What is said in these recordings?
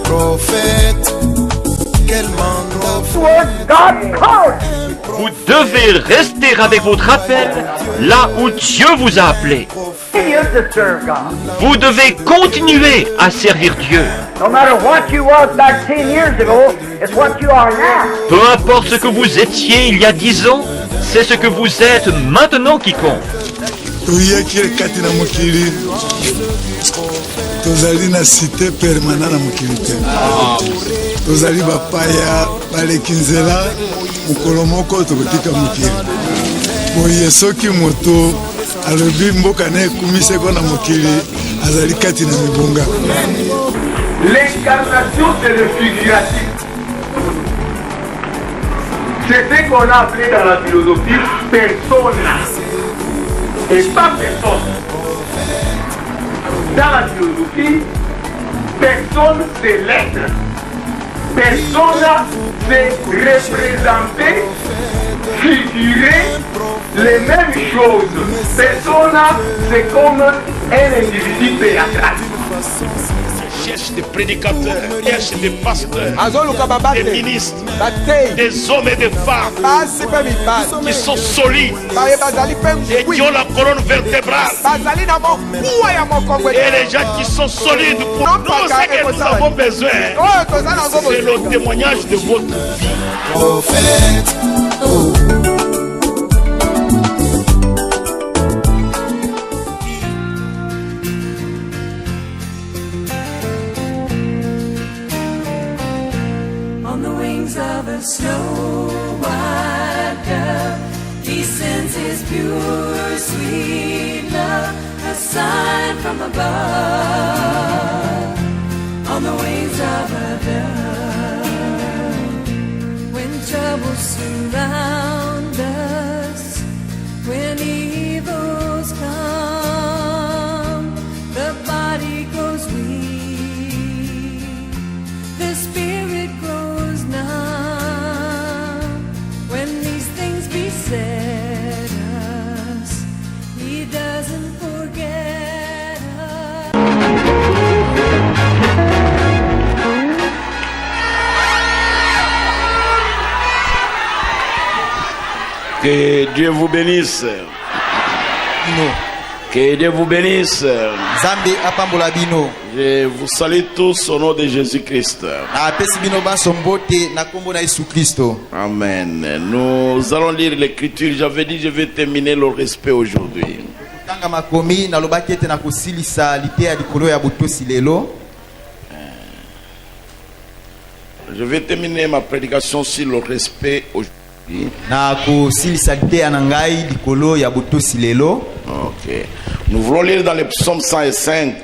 Prophète, quel mandat. Vous devez rester avec votre appel là où Dieu vous a appelé. Vous devez continuer à servir Dieu. Peu importe ce que vous étiez il y a 10 ans, c'est ce que vous êtes maintenant qui compte. Tozali na cité permanente na mokili te. Tozali bapaya balekinzela mokolo moko tokotika mokili. Boye soki moto alobi mboka na ekumiseko na mokili azali kati na mibunga. L'incarnation c'est le figuratif. C'est ce qu'on a appelé dans la philosophie persona et pas personne. Dans la philosophie, personne c'est l'être. Persona c'est représenter, figurer les mêmes choses. Persona c'est comme un individu théâtral. Cherche des prédicateurs, cherche des pasteurs, des ministres, des hommes et des femmes qui sont solides et qui ont la colonne vertébrale. Et les gens qui sont solides pour nous, ce que nous avons besoin, c'est le témoignage de votre vie. Prophète, oh. Of a snow white dove, he sends his pure sweet love, a sign from above, on the wings of a dove. When troubles surround us, when evils come, the body grows weak, the spirit grows numb. When these things beset us, he doesn't forget us. Que Dieu vous bénisse. Que Dieu vous bénisse. Je vous salue tous au nom de Jésus-Christ. Amen. Nous allons lire l'écriture. J'avais dit je vais terminer le respect aujourd'hui. Je vais terminer ma prédication sur le respect aujourd'hui. Ok. Nous voulons lire dans le psaume 105.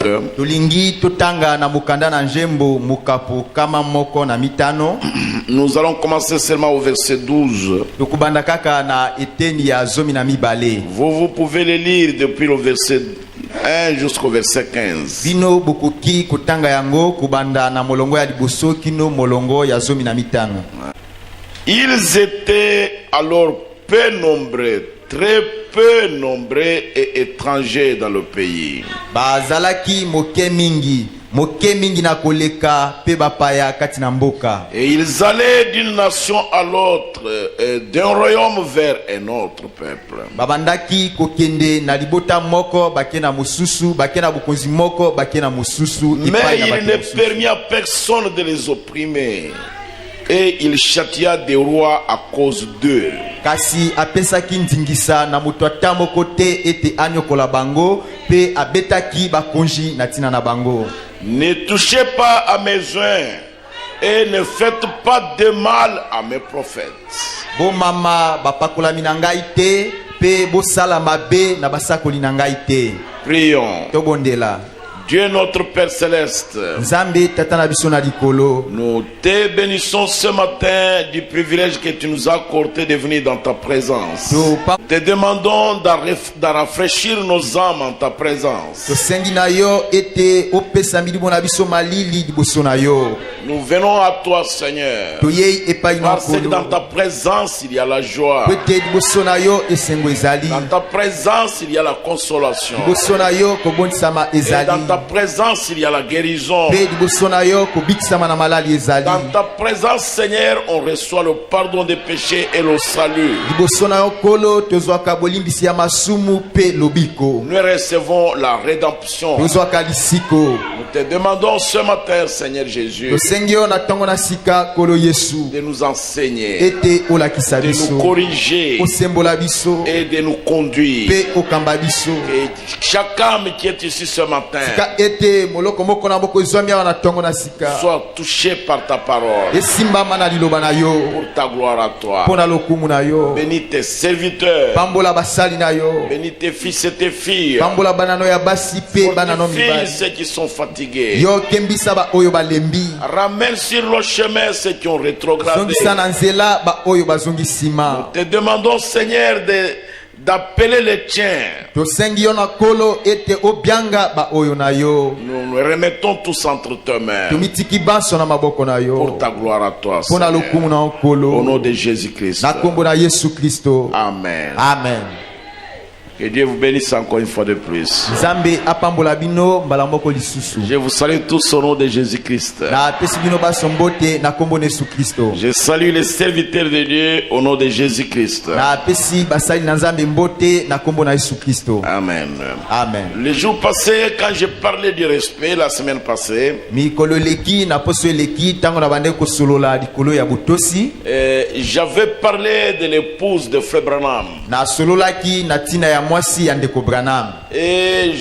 Nous allons commencer seulement au verset 12. Vous pouvez le lire depuis le verset 1 jusqu'au verset 15. Ils étaient alors peu nombreux, très peu nombreux et étrangers dans le pays. Et ils allaient d'une nation à l'autre, d'un royaume vers un autre peuple. Mais il ne permit à personne de les opprimer. Et il châtia des rois à cause d'eux. Ne touchez pas à mes joints et ne faites pas de mal à mes prophètes. Prions. Dieu notre Père Céleste, nous te bénissons ce matin du privilège que tu nous as accordé de venir dans ta présence. Te demandons de rafraîchir nos âmes en ta présence. Nous venons à toi, Seigneur, parce que dans ta présence il y a la joie. Dans ta présence il y a la consolation. Et dans ta présence, il y a la guérison. Pe liboso na yo kobikisama na malali ezali. Dans ta présence, Seigneur, on reçoit le pardon des péchés et le salut. Liboso na yo kolo tozwaka bolimbisi ya masumu pe lobiko. Nous recevons la rédemption. Tozwaka lisiko. Nous te demandons ce matin, Seigneur Jésus, Tosengi yo na tongo na sika kolo Yesu. de nous enseigner, Ete olakisa de nous biso. corriger Osembola biso. et de nous conduire. Pe okamba biso. Et chaque âme qui est ici ce matin Sika ete moloko moko na boko ezwami awa na tongo na sika. soit touché par ta parole. Esimbama na liloba na yo. Pour ta gloire à toi. Pona lokumu na yo. Bénis tes serviteurs. Pambola basali na yo. Bénis tes fils et tes filles. Pambola banano ya basi pe banano Fortifie mibali. ceux qui sont fatigués. Yo kembisa ba oyo balembi. Ramène sur le chemin ceux qui ont rétrogradé. Zongisa na nzela ba oyo bazongi sima. Te demandons, Seigneur, d'appeler les tiens. Tosengi yo na kolo ete obianga ba oyo na yo. Nous nous remettons tous entre tes mains. Tomitiki banso na maboko na Pour yo. ta gloire à toi, Pona Seigneur. lokumu na Au okolo. nom de Jésus-Christ. Na kombo na Yesu Kristo. Amen. Amen. Que Dieu vous bénisse encore une fois de plus. Nzambe apambola bino mbala moko lisusu. Je vous salue tous au nom de Jésus-Christ. Na pesi bino basombote na kombo na Yesu Kristo. Je salue les serviteurs de Dieu au nom de Jésus-Christ. Na pesi basali na Nzambe mbote na kombo na Yesu Kristo. Amen. Amen. Les jours passés, quand j'ai parlé du respect, la semaine passée, Mikolo leki na poso leki tango na bande ko solola dikolo ya botosi. j'avais parlé de l'épouse de Frère Branham. Na solola ki na tina ya mwasi ya ndeko Branham. Et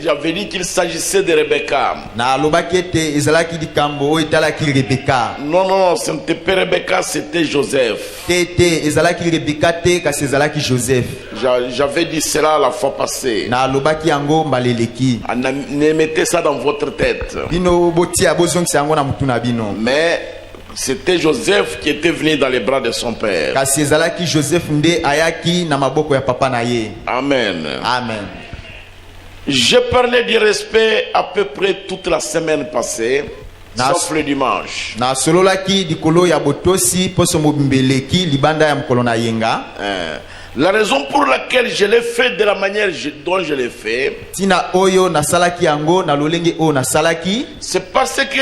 j'avais dit qu'il s'agissait de Rebecca. Na lobaki ete ezalaki likambo oyo etalaki Rebeka. Non, ce n'était pas Rebecca, c'était Joseph. Te ezalaki Rebeka te kasi ezalaki Joseph. J'avais dit cela la fois passée. Na lobaki yango mbaleleki. Mettez ça dans votre tête. Bino botia bozongisa yango na mutu na bino. Mais c'était Joseph qui était venu dans les bras de son père. Kasi ezalaki Joseph nde ayaki na maboko ya papa na ye. Amen. Amen. J'ai parlé du respect à peu près toute la semaine passée, sauf le dimanche. Na sololaki dikolo ya botosi poso mobimbeleki libanda ya mkolo na yenga. La raison pour laquelle je l'ai fait de la manière dont je l'ai fait, Tina oyo na salaki yango na lolenge o na salaki. c'est parce que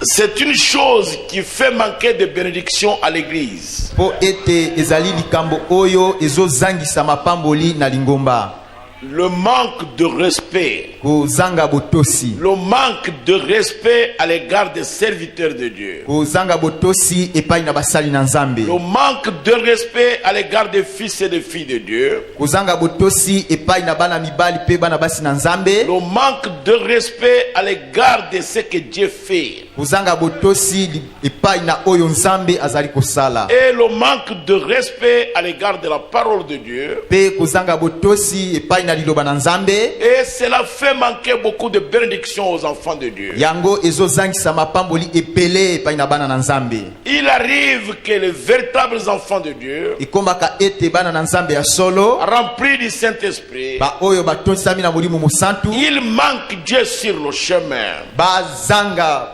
c'est une chose qui fait manquer de bénédiction à l'église. Po ete ezali likambo oyo ezozangisa mapamboli na lingomba. Le manque de respect. Kozanga botosi. Le manque de respect à l'égard des serviteurs de Dieu. Kozanga botosi epai na basali na Nzambe. Le manque de respect à l'égard des fils et des filles de Dieu. Kozanga botosi epai na bana mibali pe bana basi na Nzambe. Le manque de respect à l'égard de ce que Dieu fait. Kozanga botosi epai na oyo Nzambe azali kosala. Et le manque de respect à l'égard de la parole de Dieu. Pe kozanga botosi epai na liloba na Nzambe. Et cela fait manquer beaucoup de bénédictions aux enfants de Dieu. Yango ezozangisa mapamboli epele epai na bana na Nzambe. Il arrive que les véritables enfants de Dieu, Ikombaka ete bana na Nzambe ya solo remplis du Saint-Esprit, ba oyo batonsami na molimo musantu ils manquent Dieu sur le chemin. bazanga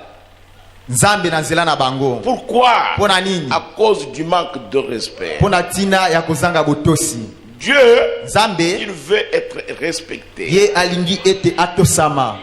Nzambe na nzela na bango. Pourquoi? Pona nini? À cause du manque de respect. Pona tina ya kozanga botosi. Dieu, Nzambe il veut être respecté. ye alingi ete atosama.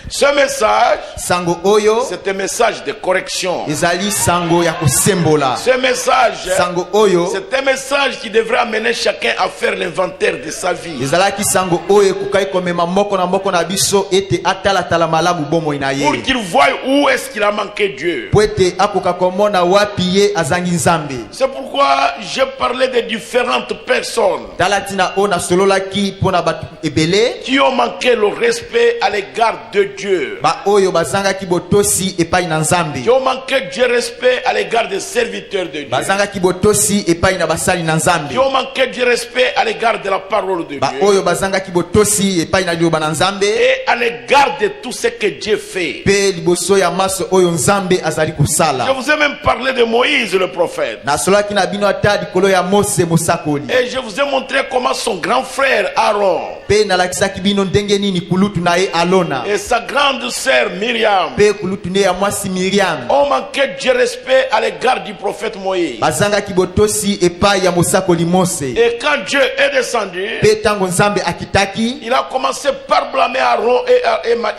Ce message, Sango oyo c'est un message de correction. ezali sango ya kosembola. Ce message, Sango oyo c'est un message qui devrait amener chacun à faire l'inventaire de sa vie. ezalaki sango oyo kukai komema moko na biso ete atala tala malamu bomo ina ye. Pour qu'il voie où est-ce qu'il a manqué Dieu. Po ete akoka komona wapi ye azangi Nzambe. C'est pourquoi j'ai parlé de différentes personnes Tala tina o na sololaki pona batu ebele. qui ont manqué le respect à l'égard de Dieu. Ba oyo bazangaki botosi epai na Nzambe. Qui ont manqué du respect à l'égard des serviteurs de Dieu. Bazangaki botosi epai na basali na Nzambe. Qui ont manqué du respect à l'égard de la parole de Ba Dieu. oyo bazangaki botosi epai na liloba na Nzambe. Et à l'égard de tout ce que Dieu fait. Pe liboso ya maso oyo Nzambe azali Je kosala. vous ai même parlé de Moïse le prophète. Na solaki na bino ata dikolo ya Mose mosakoli. Et je vous ai montré comment son grand frère Aaron Pe nalakisaki bino ndenge nini kulutu na ye Alona. et sa grande sœur Myriam pe kulutune ya mwasi Miriam ont manqué de respect à l'égard du prophète Moïse. bazanga kibotosi epai ya mosakoli Mose. Et quand Dieu est descendu, Pe tango nzambe akitaki il a commencé par blâmer Aaron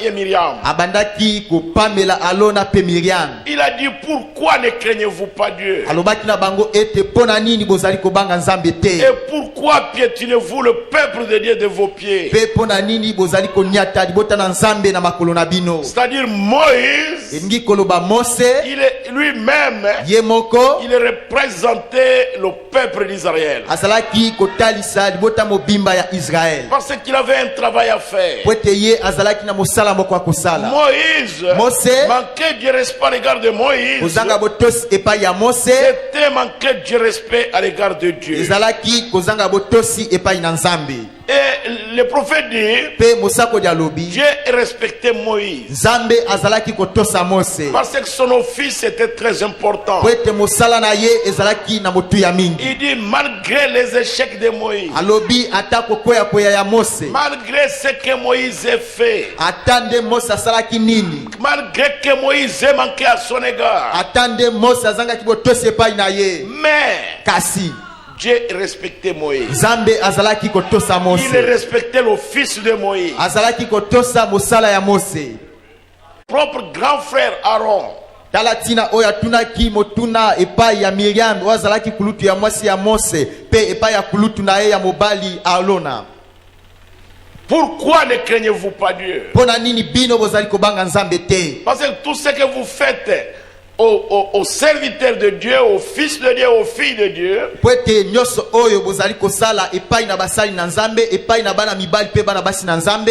et Myriam. abandaki kopamela Alona pe Miriam. Il a dit, pourquoi ne craignez-vous pas Dieu? Alobaki na bango ete pona nini bozali kobanga nzambe te. Et pourquoi piétinez-vous le peuple de Dieu de vos pieds? Pe pona nini bozali konyata libota na nzambe na makolo na bino. C'est-à-dire Moïse, Elingi koloba Mose il est lui-même, ye moko il représentait le peuple d'Israël. azalaki kotalisa libota mobimba ya Israël. Parce qu'il avait un travail à faire. Po ete ye azalaki na mosala moko ya kosala. Mose manquait de respect à l'égard de Moïse. Kozanga botosi epai ya Mose C'était manquer de respect à l'égard de Dieu. ezalaki kozanga botosi epai na nzambe. Et le prophète dit, Pe mosako dia lobi Dieu respectait Moïse. nzambe azalaki kotosa Mose. Parce que son office était très important. Po ete mosala na ye ezalaki na motu ya mingi. Il dit, malgré les échecs de Moïse, Alobi ata kokwea ya Mose, malgré ce que Moïse a fait, ata nde Mose asalaki nini, malgré que Moïse ait manqué à son égard, ata nde Mose azangaki botosi epai na ye, mais kasi Dieu respectait Moïse. nzambe azalaki kotosa Mose. Il respectait le fils de Moïse. Azalaki kotosa mosala ya Mose. Propre grand frère Aaron, Tala tina oyo atunaki motuna epai ya Miriam oyo azalaki kulutu ya mwasi ya Mose pe epai ya kulutu na ye ya mobali Alona. pourquoi ne craignez-vous pas Dieu? Pona nini bino bozali kobanga nzambe te? Parce que tout ce que vous faites aux serviteurs de Dieu, aux fils de Dieu, aux filles de Dieu, Po ete nyonso oyo bozali kosala epai na basali na nzambe epai na bana mibali pe bana basi na nzambe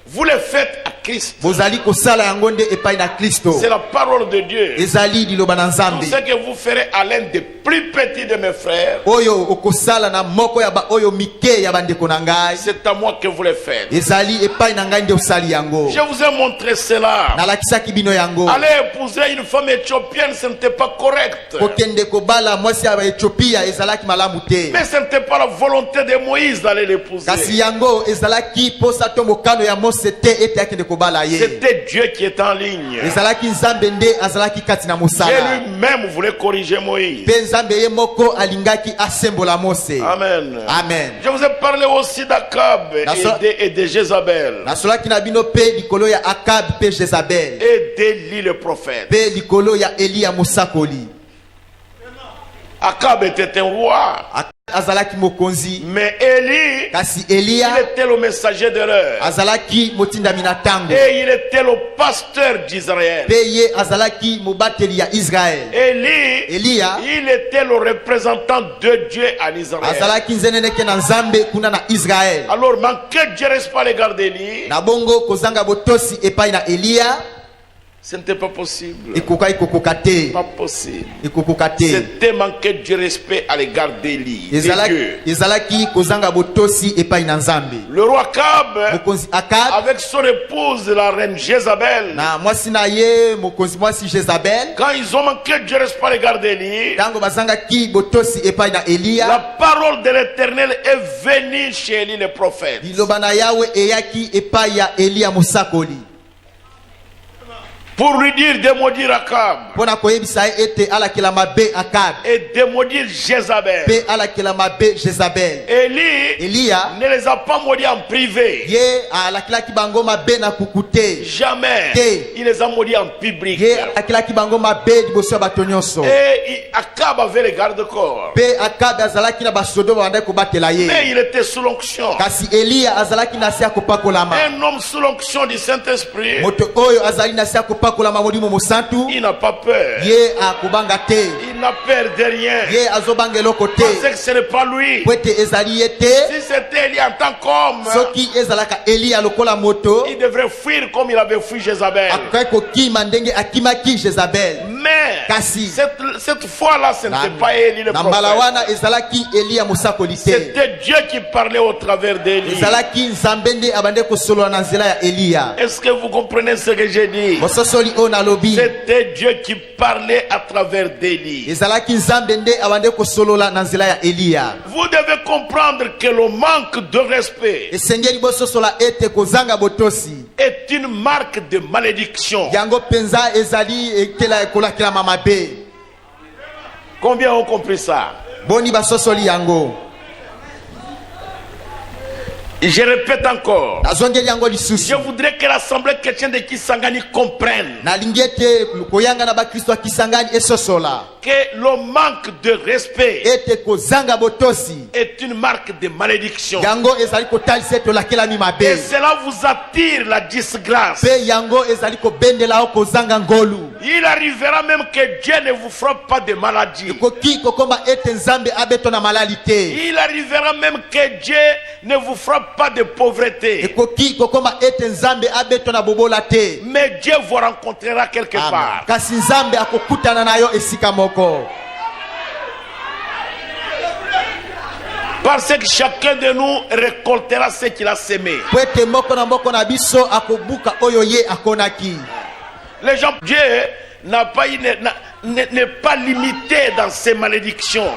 vous le faites à Christ. bozali kosala yango nde epai na Kristo. C'est la parole de Dieu. Ezali liloba na Tout nzambe ce que vous ferez à l'un des plus petits de mes frères, oyo okosala na moko ya ba oyo mike ya bandeko na ngai c'est à moi que vous le faites. ezali epai na ngai nde osali yango. Je vous ai montré cela. Nalakisaki bino yango. Aller épouser une femme éthiopienne, ce n'était pas correct. Kokende kobala mwasi ya Ethiopia ezalaki malamu te. Mais ce n'était pas la volonté de Moïse d'aller l'épouser. Kasi yango ezalaki posa to mokano ya Mose te ete akende kobala ye. C'était Dieu qui était en ligne. Ezalaki nzambe nde azalaki kati na Dieu mosala. lui-même voulait corriger Moïse. Pe nzambe ye moko alingaki asembola Mose. Amen. Amen. Je vous ai parlé aussi d'Akab et de Jézabel. Nasolaki na bino pe likolo ya Akab pe Jezabel. Et d'Élie le prophète. Pe likolo ya Eli ya mosakoli. Akab était un roi. Azalaki mokonzi. Mais Élie, Kasi il Elia était le messager de l'heure. azalaki motindami na tango. Et il était le pasteur d'Israël. Pe ye azalaki mobateli ya Israël. Elia il était le représentant de Dieu en Israël. azalaki nzeneneke na nzambe kuna na Israël. Alors, manquer de respect à l'égard d'Élie, Na bongo kozanga botosi epai na Elia ce n'était pas possible. ekoka ikokoka te. Pas possible. Ekokoka te. C'était manquer de respect à l'égard d'Élie. de Dieu. Ezalaki kozanga botosi epai na nzambe. Le roi Akab, Mokonzi Akab avec son épouse, la reine Jézabel, na mwasi na ye mokonzi mwasi Jezabel quand ils ont manqué de respect à l'égard d'Élie, tango bazangaki botosi epai na la Elia parole de l'Éternel est venue chez Élie le prophète. liloba na Yawe eyaki epai ya Elia mosakoli Pour lui dire de maudire Akab mpona koyebisa ye ete alakela mabe Akab et de maudire Jézabel. pe alakela mabe Jezabel. Elia ne les a pas maudits en privé. ye alakelaki bango mabe na kuku te. Jamais. Te. Il les a maudits en public. Ye alakelaki bango mabe liboso ya bato nyonso. Et Akab avait les garde-corps. Pe Akab azalaki na basodo babandaki kobatela ye. Mais il était sous l'onction. Kasi Elia azalaki na se ya kopakolama. Un homme sous l'onction du Saint-Esprit, Moto oyo azali na se ya kopakolama molimo mosantu il n'a pas peur. ye akobanga te. Il n'a peur de rien. Ye azobanga eloko te. Parce que ce n'est pas lui. Po ete ezali ye te. Si c'était Élie en tant qu'homme, Soki ezalaka Elia lokola moto il devrait fuir comme il avait fui Jézabel. akokaki kokima ndenge akimaki Jezabel. Mais Kasi cette fois-là, ce n'était pas Élie le na mbala prophète. wana ezalaki Elia mosakoli te. C'était Dieu qui parlait au travers d'Élie. Ezalaki nzambe nde abande kosolola na nzela ya Elia. Est-ce que vous comprenez ce que j'ai dit? Mososoli oyo nalobi C'était Dieu qui parlait à travers d'Élie. ezalaki nzambe nde abande kosolola na nzela ya Elia. Vous devez comprendre que le manque de respect Esengeli bososola ete kozanga botosi est une marque de malédiction. yango penza ezali ekela ekolakela mamabe. Combien ont compris ça? Boni basosoli yango. Je répète encore. Nazongeli yango lisusu. Je voudrais que l'Assemblée chrétienne de Kisangani comprenne nalingi ete koyanga na bakristo ya Kisangani esosola que le manque de respect ete kozanga botosi est une marque de malédiction. yango ezali kotalisa ete olakelami Et mabe cela vous attire la disgrâce. mpe yango ezali kobendela o kozanga ngolu. Il arrivera même que Dieu ne vous frappe pas de maladie. ekoki kokoma ete nzambe abeto na malali te. Il arrivera même que Dieu ne vous frappe pas de pauvreté. ekoki kokoma ete nzambe abeto na bobola te. Mais Dieu vous rencontrera quelque Amen. part. kasi nzambe akokutana na yo esika moko. Parce que chacun de nous récoltera ce qu'il a semé. po ete moko na moko na biso akobuka oyo ye akonaki. Les gens, Dieu n'est pas limité dans ses malédictions.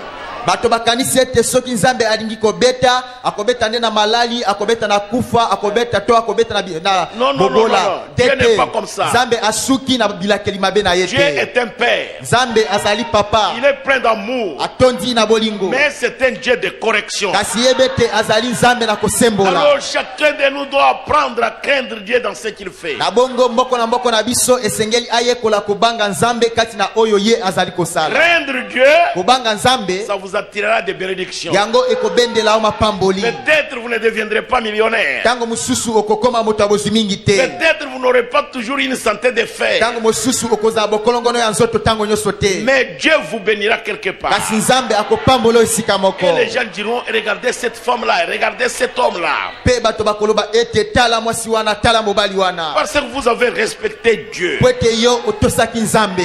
bato bakanisi ete soki nzambe alingi kobeta akobeta nde na malali akobeta na kufa akobeta to akobeta na Non, bobola. Dieu n'est pas comme ça. nzambe asuki na bilakeli mabe na ye Dieu te. est un père. nzambe azali papa Il est plein d'amour. atondi na bolingo Mais c'est un Dieu de correction. kasi yebe te azali nzambe na kosembola. Alors chacun de nous doit apprendre à craindre Dieu dans ce qu'il fait. na bongo mboko na mboko na biso esengeli ayekola kobanga nzambe kati na oyo ye azali kosala. Craindre Dieu, kobanga nzambe ça vous attirera des bénédictions. yango ekobendela o mapamboli. Peut-être vous ne deviendrez pas millionnaire. tango mosusu okokoma moto abozi mingi te. Peut-être vous n'aurez pas toujours une santé de fer. tango mosusu okozala bokolongono ya nzoto tango nyonso te. Mais Dieu vous bénira quelque part. kasi nzambe akopambola esika moko. Et les gens diront, regardez cette femme-là, regardez cet homme-là. mpe bato bakoloba ete tala mwasi wana tala mobali wana. Parce que vous avez respecté Dieu. po ete yo otosaki nzambe.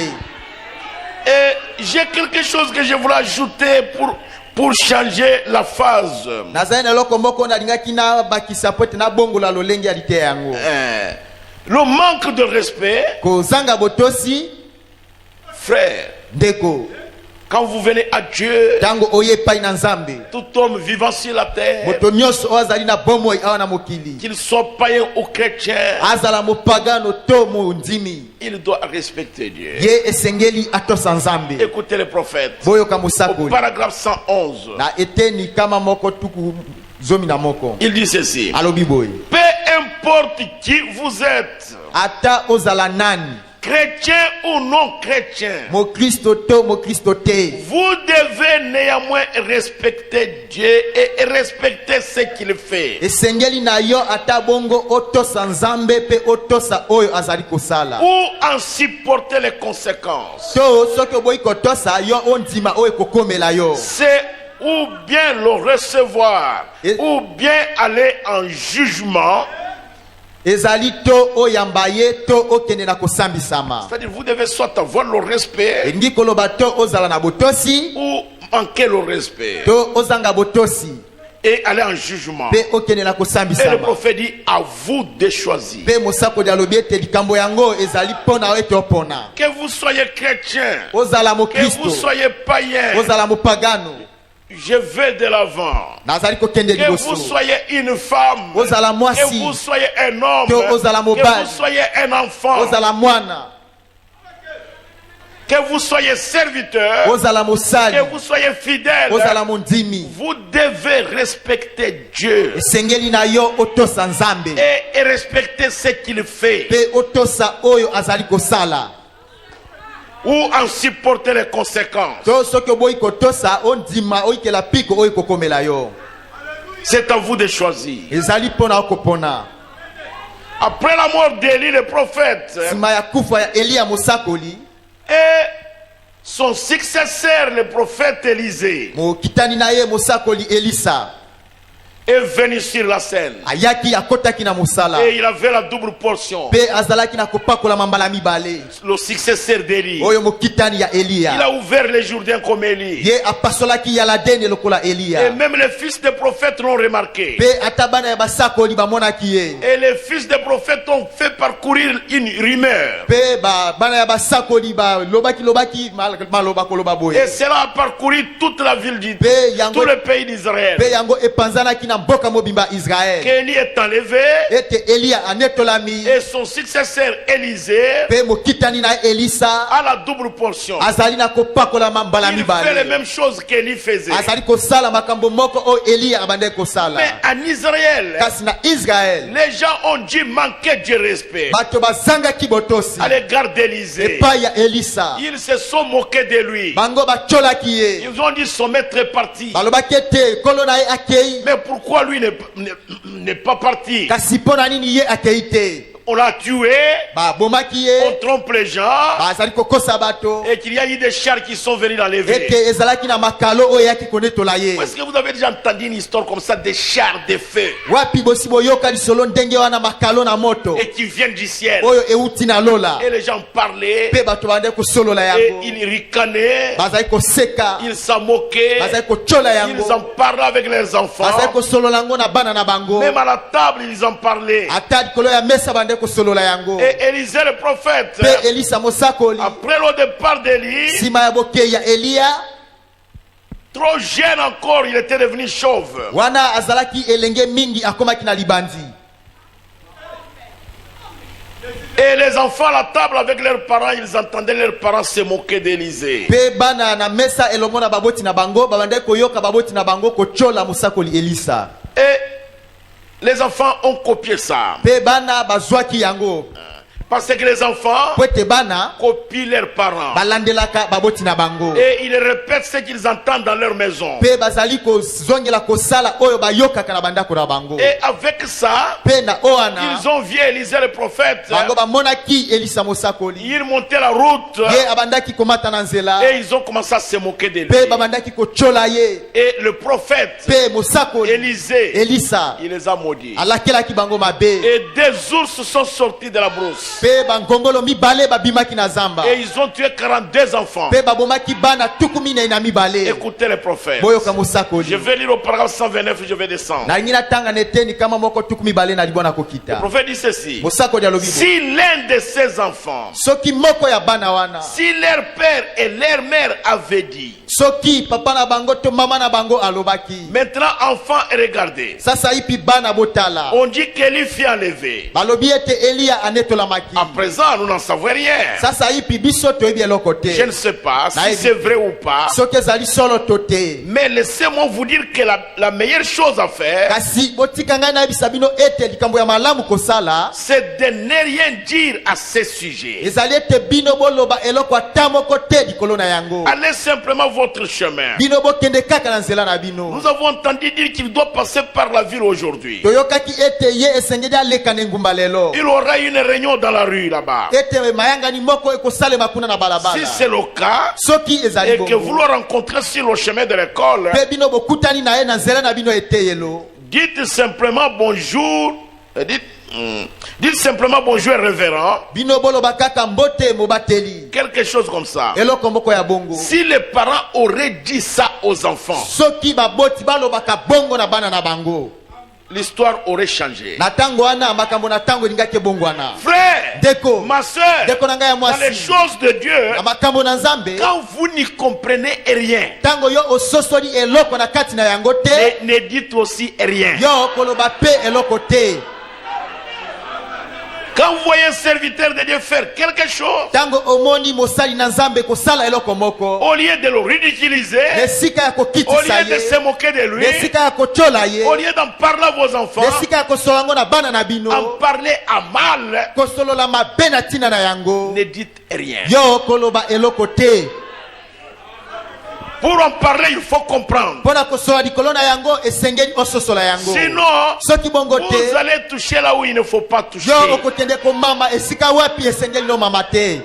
Et j'ai quelque chose que je voulais ajouter pour changer la phase. nazali na eloko moko nalingaki na bakisa po ete nabongola lolenge ya liteya yango. Le manque de respect, kozanga botosi frère, ndeko quand vous venez à Dieu, tango oye epai na nzambe tout homme vivant sur la terre, moto nyonso oyo azali na bomoi awa na mokili qu'il soit païen ou chrétien, azala mopagano to mondimi il doit respecter Dieu. ye esengeli atosa nzambe. Écoutez le prophète. boyoka Au mosakoli paragraphe 111, na eteni kama moko tuku zomi na moko il dit ceci. alobi boye Peu importe qui vous êtes, ata ozala nani chrétien ou non chrétien, mokristo to mokristo te vous devez néanmoins respecter Dieu et respecter ce qu'il fait. esengeli na yo ata bongo otosa nzambe pe otosa oyo azali kosala Ou en supporter les conséquences. to soki oboyi kotosa yo ondima oyo ekokomela yo. C'est ou bien le recevoir, Et- ou bien aller en jugement. ezali to oyamba ye to okende na kosambisama. C'est-à-dire vous devez soit avoir le respect elingi koloba to ozala na botosi ou manquer le respect to ozanga botosi et aller en jugement. pe okende na Et le kosambisama. prophète dit à vous de choisir. pe mosakoli alobi ete likambo yango ezali mpona yo ete opona. Que vous soyez chrétien, ozala que mokristo vous soyez païen, ozala mopagano je vais de l'avant. nazali kokende Que vous liboso. soyez une femme, ozala que mwasi vous soyez un homme, To ozala que mobali. vous soyez un enfant, ozala mwana que vous soyez serviteur, ozala mosali que vous soyez fidèle, ozala mondimi. vous devez respecter Dieu esengeli na yo otosa nzambe et respecter ce qu'il fait, pe otosa oyo azali kosala. ou en supporter les conséquences. to soki oboyi kotosa ondima oyikela piko oyo ekokomela yo. C'est à vous de choisir. ezali mpona okopona. Après la mort d'Élie, le prophète, nsima ya kufa ya eliya mosakoli et son successeur, le prophète Élisée, mokitani na ye mosakoli elisa est venu sur la scène. ayaki akotaki na mosala Et il avait la double portion. pe azalaki na kopakola mambala mibale Le successeur d'Élie. oyo mokitani ya Il eliya a ouvert les Jourdains comme Élie. ye apasolaki yaladeni lokola Et eliya même les fils des prophètes l'ont remarqué. pe ata bana ya basakoli bamonaki ye Et les fils des prophètes ont fait parcourir une rumeur. pe bana ya basakoli balobaki maloba koloba Et boye cela a parcouru toute la ville Pe yango- tout le pays d'Israël. pe yango epanzanaki na na mboka mobimba Israël. qu'Élie est enlevé Ete Elia anetolami. et son successeur Élisée Pe mokitani na Elisa. a la double portion. Azali na kopakola mambala Il fait les mibale. mêmes choses qu'Élie faisait. Azali kosala makambo moko o Elia abande kosala. Mais en Israël, Kasi na Israël. les gens ont dû manquer de respect Bato bazanga kibotosi. à l'égard d'Élisée. Epai ya Elisa. Ils se sont moqués de lui. Bango bacholaki ye. Ils ont dit son maître est parti. Balobaki ete kolo na ye akei. Mais pourquoi lui n'est pas parti? Kasi pona nini ye akei te. On l'a tué, Babomaki on ye. trompe les gens Bazali kokosa bato. et qu'il y a eu des chars qui sont venus l'enlever. Ete ezalaki na makalo oyo yaki konetola ye. Est-ce que vous avez déjà entendu une histoire comme ça, des chars de feu Wapi bosi boyoka lisolo ndenge wana makalo na moto. et qui viennent du ciel? Oyo euti na lola. Et les gens parlaient Pe bato bande kosolola et yango. ils ricanaient, Bazali koseka. ils s'en moquaient, Bazali kochola ils yango. en parlaient avec leurs enfants. Bazali kosolola yango na bana na bango. Même à la table, ils en parlaient. Ata likolo ya mesa bande kosolola yango. Et Élisée le prophète, Pe Elisa mosakoli. après le départ d'Élie, Sima ya bokeyi ya Elia. trop jeune encore, il était devenu chauve. Wana azalaki elenge mingi akomaki na libandi. Et les enfants à la table avec leurs parents, ils entendaient leurs parents se moquer d'Élisée. Pe bana na mesa elongo na baboti na bango babande koyoka baboti na bango kochola musakoli Elisa. Et les enfants ont copié ça. Pe bana bazwaki yango. Parce que les enfants Pwete bana copient leurs parents. balandelaka baboti na bango. Et ils répètent ce qu'ils entendent dans leur maison. Pe bazali kozongela kosala oyo bayokaka na bandako na bango. Et avec ça, Pe na oana ils ont vu Élisée le prophète. bango bamonaki Elisa mosakoli. Ils montaient la route Ye abandaki komata na nzela. et ils ont commencé à se moquer de lui. Pe babandaki kochola ye. Et le prophète Pe mosakoli Élisée, Elisa il les a maudits. alakelaki bango mabe. Et des ours sont sortis de la brousse. Pe bangongolo mibale babimaki na zamba. Et ils ont tué 42 enfants. Pe babomaki bana tukumine na mibale. Écoutez le prophète. Boyoka mosakoli. Je vais lire au paragraphe 129 et je vais descendre. Na ngina tanga neteni kama moko tukumibale na libona Le kokita. prophète dit ceci. Mosakoli alobi. Si l'un de ces enfants, Soki moko ya bana wana. si leur père et leur mère avaient dit, Soki papa na bango to mama na bango alobaki. maintenant enfant regardez, Sasa ipi bana botala. on dit qu'Élie fut enlevé. Balobi ete Elia anetolamaki. À présent, nous n'en savons rien. Sasa ipi biso toyebi eloko te. Je ne sais pas si Naïve. c'est vrai ou pas. Soki ezali solo to te. Mais laissez-moi vous dire que la meilleure chose à faire, Kasi botika ngai nayebisa bino ete likambo ya malamu kosala. c'est de ne rien dire à ce sujet. Ezali ete bino boloba eloko ata moko te likolo na yango. Allez simplement votre chemin. Bino bokende kaka na nzela na bino. Nous avons entendu dire qu'il doit passer par la ville aujourd'hui. Toyokaki ete ye esengeli aleka na engumba lelo. Il aura une réunion dans la rue là-bas. Ete mayangani moko ekosalema kuna na balabala. Si c'est le cas, Soki ezali et que vous bongo. le rencontrez sur le chemin de l'école, Pe bino bokutani na ye na nzela na bino eteyelo. dites simplement bonjour. Dites simplement bonjour révérend. Bino boloba kaka mbote mobateli. Quelque chose comme ça. Eloko moko ya bongo. Si les parents auraient dit ça aux enfants, Soki baboti balobaka bongo na bana na bango. l'histoire aurait changé. Na tango wana makambo na tango elingaki bongo wana. Frère, Deko. ma soeur, Deko na ngai ya dans les mwasi. choses de Dieu, Na makambo na Nzambe. quand vous n'y comprenez rien, Tango yo ososoli eloko na kati na yango te. ne dites aussi rien. Yo koloba pe eloko te. Quand vous voyez un serviteur de Dieu faire quelque chose, Tango omoni mosali na Nzambe kosala eloko moko. au lieu de le ridiculiser, Nesika ya au kokitisa lieu de se ye. moquer de lui, Nesika ya kochola ye. au lieu d'en parler à vos enfants, Nesika ya kosola ngo na bana na bino. en parler à mal, Kosolola mabe na tina na yango. ne dites rien. Yo koloba eloko te. Pour en parler, il faut comprendre. Pona kosola likolo na yango esengeli ososola yango. Sinon, Soki bongo vous te. allez toucher là où il ne faut pas toucher. Yo okotende ko mama esika wapi esengeli no mama te.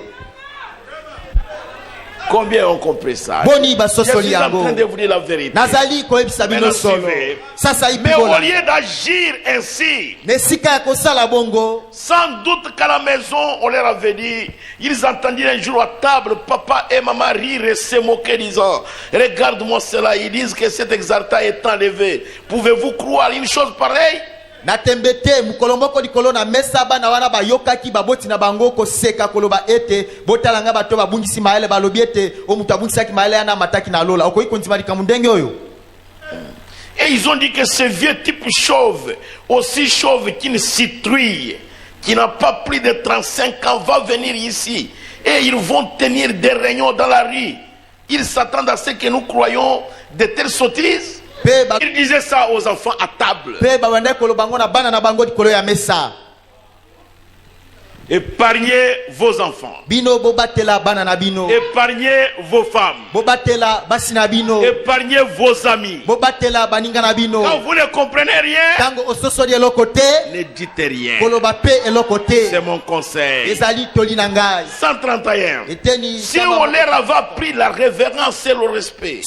Combien ont compris ça? Boni Je basosoli suis en yango. train de vous dire la vérité. Nazali koyebisa bino Maintenant, solo. suivez. Sasa ipi Mais au bola. lieu d'agir ainsi, Nesika ya kosala bongo. sans doute qu'à la maison, on leur avait dit, ils entendirent un jour à table, papa et maman rire et se moquer, disant, regarde-moi cela, ils disent que cet exaltant est enlevé. Pouvez-vous croire une chose pareille? Natembete mukolo moko likolo na mesa bana wana bayokaki baboti na bango koseka koloba ete botalanga bato babungisi maele balobi ete o mutu abungisaki maele yana mataki na lola okoki kondima likambo ndenge oyo. Et ils ont dit que ce vieux type chauve, aussi chauve qu'une citrouille, qui n'a pas plus de 35 ans, va venir ici. Et ils vont tenir des réunions dans la rue. Ils s'attendent à ce que nous croyons de telles sottises. Ils disaient ça aux enfants à table. Épargnez vos enfants. Épargnez vos femmes. Épargnez vos amis. Quand vous ne comprenez rien, ne dites rien. C'est mon conseil. 131. Si on leur avait appris la révérence et le respect,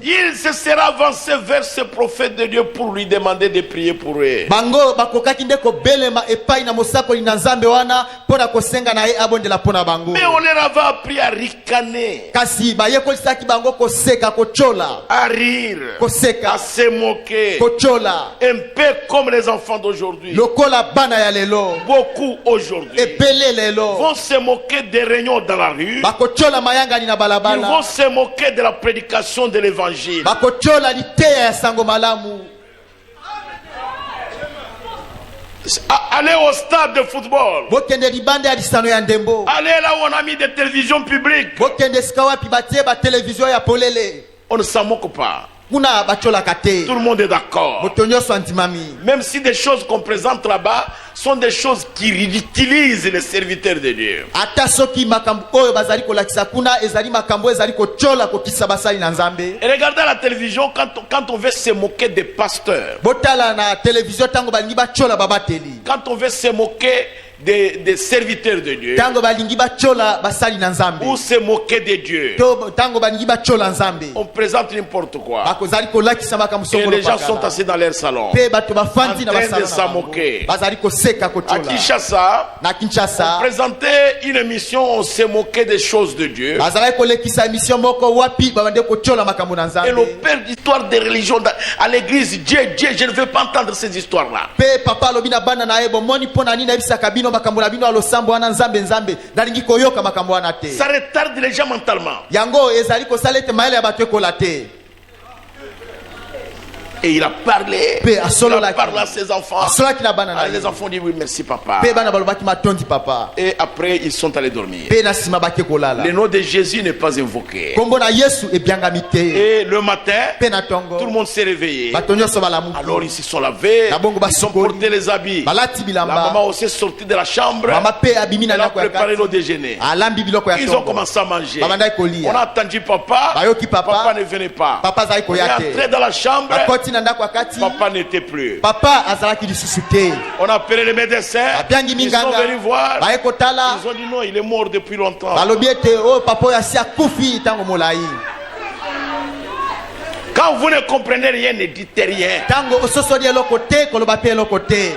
il se sera avancé vers ce prophète de Dieu pour lui demander de prier pour eux. belema epai na mosako lina nzambe wana pona kosenga na ye abondela pona bango. Mais on leur avait appris à ricaner, kasi bayekolisaki bango koseka kochola, à rire, koseka, à se moquer, kochola, un peu comme les enfants d'aujourd'hui. lokola bana ya lelo, Beaucoup aujourd'hui ebele lelo vont se moquer des réunions dans la rue. bakochola mayanga ni na Ils balabala, vont se moquer de la prédication de l'évangile. bakochola liteya ya sango malamu. Allez au stade de football. Bokende libande ya lisano ya ndembo, Allez là où on a mis des télévisions publiques. bokende sika wapi batie ba television ya polele, On ne s'en moque pas. kuna bachola kate, Tout le monde est d'accord. botonyo santimami. Même si des choses qu'on présente là-bas sont des choses qui ridiculisent les serviteurs de Dieu. Ata soki makambo oyo bazali kolakisa kuna ezali makambo ezali kochola kokisa basali na nzambe. Et regardez à la télévision quand on veut se moquer des pasteurs, Botala na television tango balingi bachola babateli, quand on veut se moquer des serviteurs de Dieu, tango balingi bachola basali na nzambe, ou se moquer de Dieu, to tango balingi bachola nzambe, on présente n'importe quoi. bakozali kolakisa makambo Et sokolo les gens sont pakala. assis dans leur salon. Pe bato bafandi na en train basala de s'en na bango, moquer. bazali koseka À kochola. Kinshasa, Na Kinshasa présenter une émission, on se moquait des choses de Dieu. bazali kolekisa émission moko wapi babande kochola makambo na Et nzambe. le père d'histoire des religions à l'église, Dieu, je ne veux pas entendre ces histoires-là. Pe papa alobi na bana na ye bomoni pona nini ebisaka bino makambo na bino alosambo wana nzambe nzambe nalingi koyoka makambo wana te. Ça retarde les gens mentalement. Yango ezali kosala ete mayele ya bato ekola te. Et il a parlé. Pe Il a asololaki, parlé à ses enfants. asolaki na bana na Ah, ye. les enfants disent oui, merci papa. Pe bana balobaki matondi papa. Et après, ils sont allés dormir. Pe na sima bake kolala. Le nom de Jésus n'est pas invoqué. Kombo na Yesu ebyangami te. Et le matin, Pe na tongo tout le monde s'est réveillé. bato nyonso balamuki. Alors ils se sont lavés. Na bongo Ils ont basukoli. porté les habits. Balati La maman bilamba. aussi est sortie de la chambre. Mama pe abimi na Elle a ndako ya préparé kati. le déjeuner. Alambi biloko ya Ils ont tongo. commencé à manger. Babandaki On a kolia. attendu papa. Bayoki Papa papa. ne venait pas. Papa azali On est koya entré te. dans la chambre. Bakoti na ndako ya kati. Papa n'était plus. Papa azalaki lisusu te. On a appelé les médecins. Abyangi Ils sont minganga. venus voir. Baye kotala. Ils ont dit non, il est mort depuis longtemps. Balobi ete o papa oyo asi akufi tango molai. Quand vous ne comprenez rien, ne dites rien. Tango ososoli eloko te koloba pe eloko te.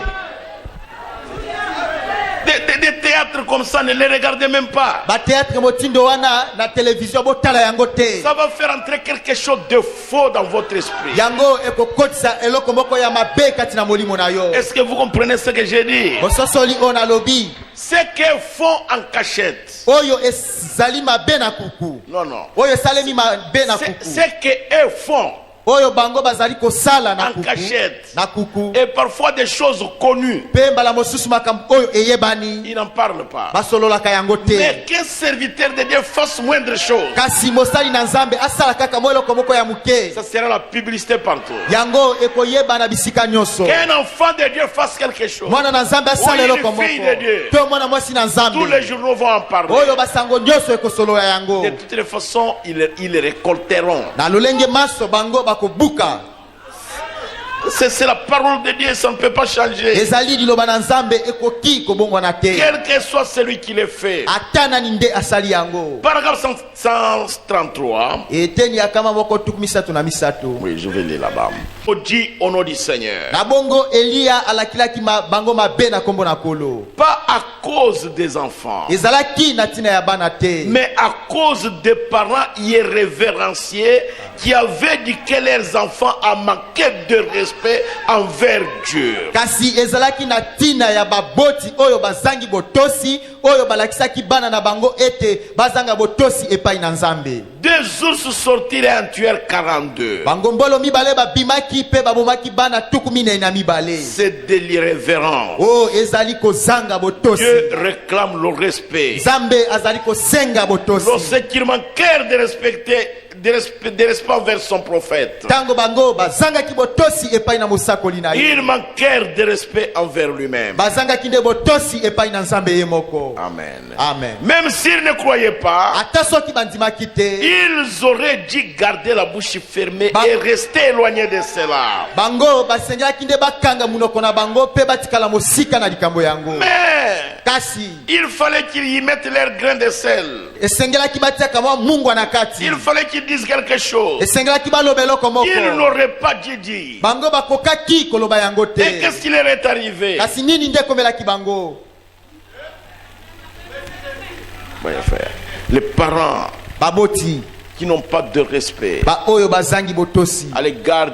Des théâtres comme ça, ne les regardez même pas. Bateatre motindo wana na television botala yango te. Ça va faire entrer quelque chose de faux dans votre esprit. Yango ekokotisa eloko moko ya mabe kati na molimo na yo. Est-ce que vous comprenez ce que j'ai dit? Ososoli ona lobi. Ce qu'ils font en cachette. Oyo ezali mabe na kuku. Non, non. Oyo esalemi mabe na Ce kuku. qu'ils font Oyo bango bazali kosala na en kuku. cachette. Na kuku. Et parfois des choses connues. Pe mbala mosusu makambo oyo eyebani. Ils n'en parlent pas. Basololaka yango te. Mais qu'un serviteur de Dieu fasse moindre chose, Kasi mosali na nzambe asala kaka mo eloko moko ya muke. ça sera la publicité partout. Yango ekoyeba na bisika nyonso. Qu'un enfant de Dieu fasse quelque chose, Mwana na nzambe asala Oyo eloko ni fille moko. de Dieu. To mwana mwasi na tous les nzambe. journaux vont en parler. Oyo basango nyonso ekosolola yango. De toutes les façons, ils récolteront. Na lolenge maso bango bakobuka. C'est la parole de Dieu, ça ne peut pas changer. Ezali liloba na nzambe ekoki kobongwana te. Quel que soit celui qui le fait. Ata nani nde asali yango. Paragraphe 133. Eteni ya kama moko tukumisatu na misatu. Oui, je vais lire là-bas. On dit au nom du Seigneur. Na bongo Elia alakilaki bango mabe na kombo na kolo. Pas à cause des enfants, ezalaki na ntina ya bana te, mais à cause des parents irrévérenciés qui avaient dit que leurs enfants a manqué de respect envers Dieu. kasi ezalaki na ntina ya baboti oyo bazangi botosi oyo balakisaki bana na bango ete bazanga botosi epai na Nzambe. Deux ours sortirent et en tuèrent 42. bango mbolo mibale babimaki pe babomaki bana tuku minei na mibale. C'est de l'irrévérence. oh ezali kozanga botosi. Dieu réclame le respect. Nzambe azali kosenga botosi. Lorsqu'ils manquèrent de respecter de respect envers son prophète, tango bango bazangaki botosi epai na mosakoli na ye, il manquèrent de respect envers lui-même. bazangaki nde botosi epai na Nzambe ye moko. Amen. Amen. Même s'ils ne croyaient pas, ata soki bandimaki te, ils auraient dû garder la bouche fermée Ba- et rester éloignés de cela. bango basengelaki nde bakanga munoko na bango pe batikala mosika na likambo yango. Mais kasi il fallait qu'ils y mettent leur grain de sel. esengelaki batiaka mwa mungwa na kati, Il fallait qu'ils disent quelque chose. esengelaki baloba eloko moko. Ils n'auraient pas dû dire. bango bakokaki koloba yango te. Et qu'est-ce qui leur est arrivé? kasi nini nde ekomelaki bango? Voyez, frère, les parents baboti qui n'ont pas de respect ba oyo bazangi botosi à l'égard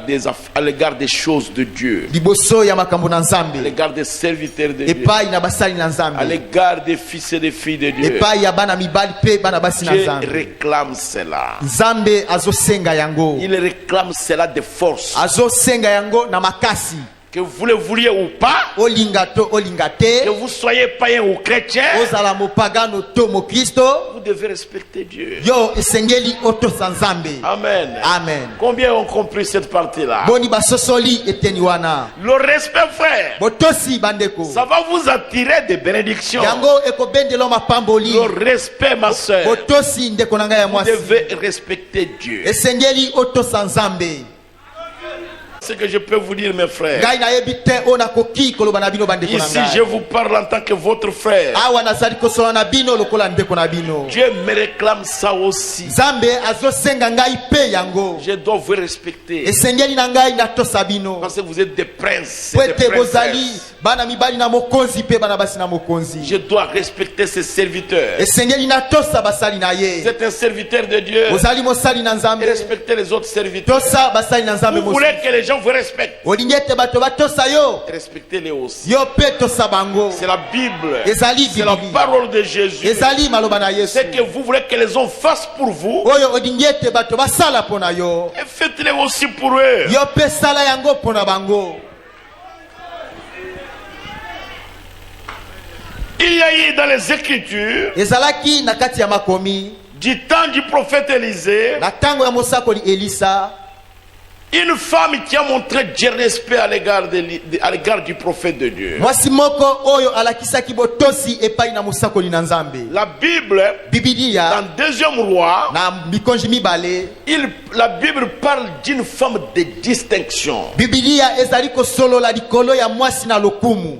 des choses de Dieu, liboso ya makambo na à Nzambe, l'égard des serviteurs de Dieu, epai na basali na à Nzambe, l'égard des fils et des filles de Dieu. epai ya bana mibali pe bana basi na Dieu Nzambe. réclame cela. Nzambe azosenga yango, Il réclame cela de force. azosenga yango na makasi. Que vous le vouliez ou pas, olinga to olinga que te, vous soyez païen ou chrétien, ozala mopagano to mokristo, vous devez respecter Dieu. yo esengeli otosa Nzambe. Amen. Amen. Combien ont compris cette partie-là? boni basosoli eteni wana Le respect, frère, botosi bandeko, ça va vous attirer des bénédictions. yango ekobendela mapamboli. Le respect, ma soeur, botosi ndeko na ngai ya vous mwasi, devez respecter Dieu. esengeli otosa Nzambe. Ce que je peux vous dire, mes frères, ngai nayebi te oyo nakoki koloba na bino bandeko na ici je ngai. vous parle en tant que votre frère. awa nazali kosola na bino lokola ndeko na bino. Dieu me réclame ça aussi. Nzambe azosenga ngai pe yango, Je dois vous respecter esengeli na ngai natosa bino. parce que vous êtes des princes po et des ete bozali princesses. bana mibali na mokonzi pe bana basi na mokonzi. Je dois respecter ses serviteurs. esengeli natosa basali na Vous ye. êtes un serviteur de Dieu. ozali mosali na Et Nzambe, respectez les autres serviteurs. tosa basali na Nzambe Vous mosusu. voulez que les gens vous respectent. olingi ete bato batosa yo, Respectez-les aussi. yo pe tosa bango. C'est la Bible. ezali C'est la Biblia, parole de Jésus. ezali maloba na Yesu. C'est que vous voulez que les hommes fassent pour vous. oyo olingi ete bato basala mpo na yo, Et faites-les aussi pour eux. yo pe sala yango mpo na bango. Il y a eu dans les Écritures, ezalaki na kati ya makomi du temps du prophète Élisée, na ntango ya mosakoli Elisa, une femme qui a montré du respect à l'égard du prophète de Dieu. mwasi moko oyo alakisaki botosi epai na mosakoli na Nzambe. La Bible, Bibilia dans Deuxième Roi, na mikonzi mibale, la Bible parle d'une femme de distinction. Bibilia ezali kosolola likolo ya mwasi na lokumu,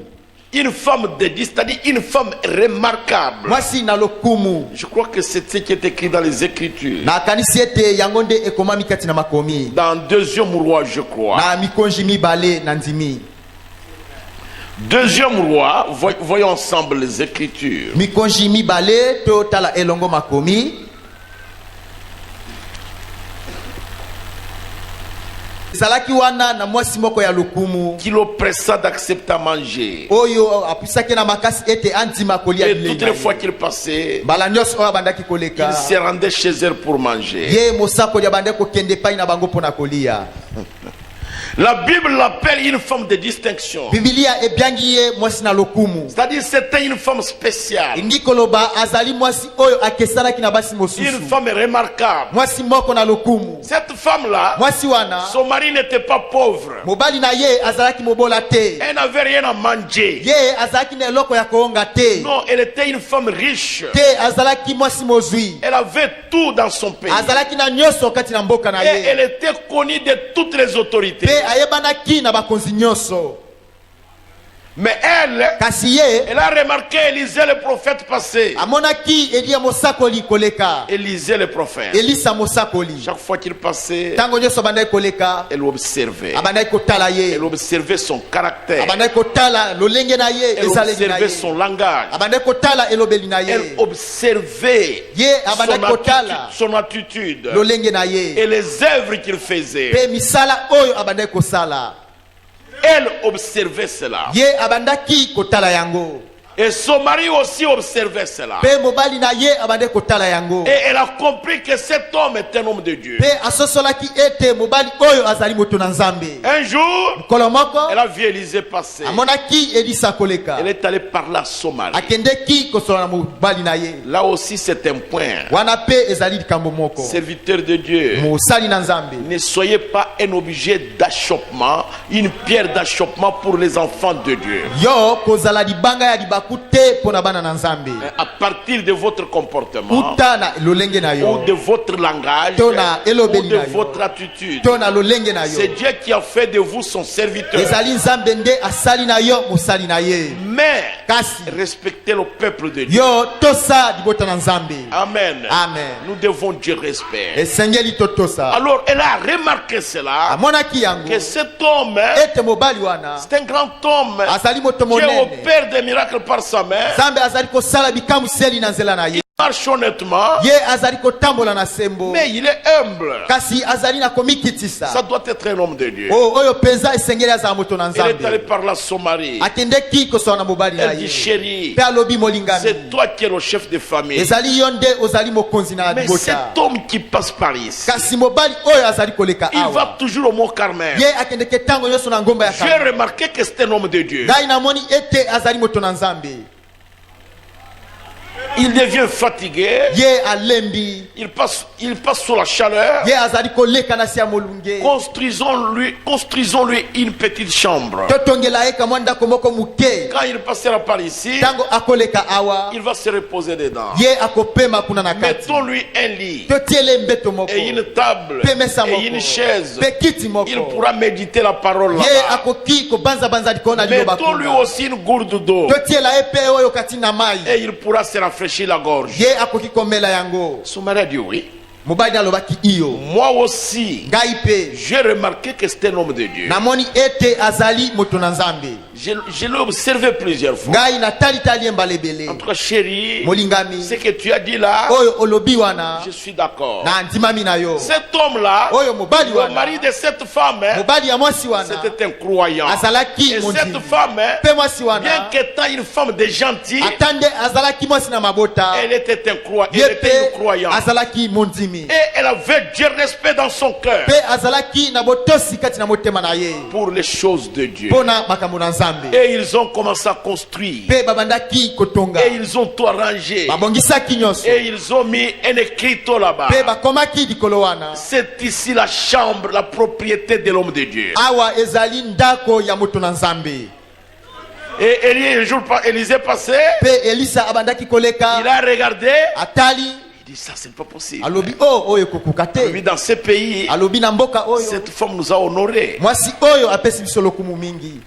Une femme de distinction, c'est-à-dire une femme remarquable. mwasi na lokumu. Je crois que c'est ce qui est écrit dans les Écritures. na kanisi ete yango nde ekomami kati na makomi, Dans Deuxième Roi, je crois. na mikonzi mibale na ndimi. Deuxième Roi, voyons ensemble les Écritures. mikonzi mibale totala elongo makomi. ezalaki wana na mwasi moko ya lokumu Qui l'oppressa d'accepter à manger. oyo apisaki na makasi ete andima kolia Et bilei toutes na les ye. fois qu'il passait, mbala nyonso oyo abandaki koleka, il se rendait chez elle pour manger. ye mosakoli abandaki kokende epai na bango mpo na kolia. La Bible l'appelle une femme de distinction. Bibilia ebiangi ye mwasi na lokumu, C'est-à-dire c'était une femme spéciale. elingi koloba azali mwasi oyo akesanaki na basi Une mosusu, femme remarquable. mwasi moko na lokumu. Cette femme-là, mwasi wana son mari n'était pas pauvre. mobali na ye azalaki mobola te, Elle n'avait rien à manger. ye azalaki na eloko ya koonga te, Non, elle était une femme riche. te azalaki mwasi mozwi, Elle avait tout dans son pays. azalaki na nyonso kati na mboka na Et ye, elle était connue de toutes les autorités. pe ayebanaki na bakonzi nyonso. Mais elle, kasi ye elle a remarqué Élisée le prophète passé. amonaki Elia mosakoli koleka Élisée le prophète. Elisa mosakoli Chaque fois qu'il passait, tango nyonso abandaki koleka elle observait. abandaki kotala ye Elle observait son caractère. abandaki kotala lolenge na ye Elle ezaleli na observait ye son langage. abandaki kotala elobeli na Elle ye observait ye abandaki kotala son attitude lolenge na ye et les œuvres qu'il faisait. pe misala oyo abandaki kosala Elle observait cela. ye abandaki kotala yango Et son mari aussi observait cela. pe mobali na ye abandaki kotala yango Et elle a compris que cet homme est un homme de Dieu. pe asosolaki ete mobali oyo azali moto na nzambe Un jour, mokolo moko elle a vu Élisée passer. amonaki Elisa koleka Elle est allée parler à son mari. akendeki kosola na mobali na ye Là aussi, c'est un point. wana pe ezali likambo moko Serviteur de Dieu, mosali na nzambe ne soyez pas un objet d'achoppement, une pierre d'achoppement pour les enfants de Dieu. yo kozala libanga ya libaku te mpona bana na nzambe À partir de votre comportement, uta na lolenge na ou yo de votre langage, To na ou elobeli de na yo. votre attitude, to na lolenge na c'est yo Dieu qui a fait de vous son serviteur. ezali nzambe nde asali na yo mosali na ye Mais kasi respectez le peuple de Dieu. yo tosa libota na nzambe Amen. amen Nous devons Dieu respect. esengeli totosa Alors elle a remarqué cela, amonaki yango que cet homme, ete mobali wana c'est un grand homme. azali moto Dieu monene opère des miracles par sa main. nzambe azali kosala bikamuseli na nzela na ye Marche honnêtement, ye azali kotambola na sembo mais il est humble. kasi azali na komikitisa Ça doit être un homme de Dieu. oyo mpenza esengeli azala moto na Elle est allée nzambe parler à son mari. akendeki kosola na mobali na Elle dit, ye chérie, mpe alobi molingami c'est toi qui es le chef de famille. ezali yo nde ozali mokonzi na Mais libota cet homme qui passe par ici, kasi mobali oyo azali koleka il va awa toujours au Mont Carmel. ye akendeke ntango nyonso na ngomba ya J'ai Karmeli. remarqué que c'est un homme de Dieu. ngai namoni ete azali moto na nzambe Il devient fatigué. ye alembi Il passe sous la chaleur. ye azali koleka na si ya molunge Construisons-lui une petite chambre. totongela ye kamwa ndako moko moke Quand il passera par ici, ntango akoleka awa il va se reposer dedans. ye akopema kuna na kati Mettons-lui un lit totiele mbeto moko et une table mpe mesa et moko une chaise. mpe kiti moko Il pourra méditer la parole ye là-bas. akoki kobanzabanza likolo na liloba Mettons-lui kuna aussi une gourde d'eau totiela ye mpe oyo kati na mai et il pourra se rafraîchir la gorge. ye akoki komela yango Son mari a dit oui. mobali alobaki iyo Moi aussi, ngai mpe j'ai remarqué que c'était un homme de Dieu. namoni ete azali moto na nzambe Je l'ai observé plusieurs fois. ngai natalitali ye mbala ebele En tout cas, chérie, molingami ce que tu as dit là, oyo olobi wana je suis d'accord. na ndimami na yo Cet homme-là, oyo mobali le wana mari de cette femme, mobali ya mwasi wana c'était un croyant. azalaki Et cette mondimi femme, mpe mwasi bien wana qu'étant une femme de gentil, ata nde azalaki mwasi na mabota elle était un croyant. ye Elle était une mpe croyante. azalaki mondimi Et elle avait Dieu respect dans son cœur mpe azalaki na botosi kati na motema na ye pour les choses de Dieu. mpo na makambo na nzambe Et ils ont commencé à construire. mpe babandaki kotonga Et ils ont tout arrangé. babongisaki nyonso Et ils ont mis un écriteau là-bas. mpe bakomaki likolo wana C'est ici la chambre, la propriété de l'homme de Dieu. awa ezali ndako ya moto na nzambe Et un jour, Élisée passait, mpe elisa abandaki koleka il a regardé, atali il dit ça, c'est pas possible. alobi oyo ekokuka Lui, te dans ce pays, alobi na mboka oyo cette femme nous a honorés. mwasi oyo apesi biso lokumu mingi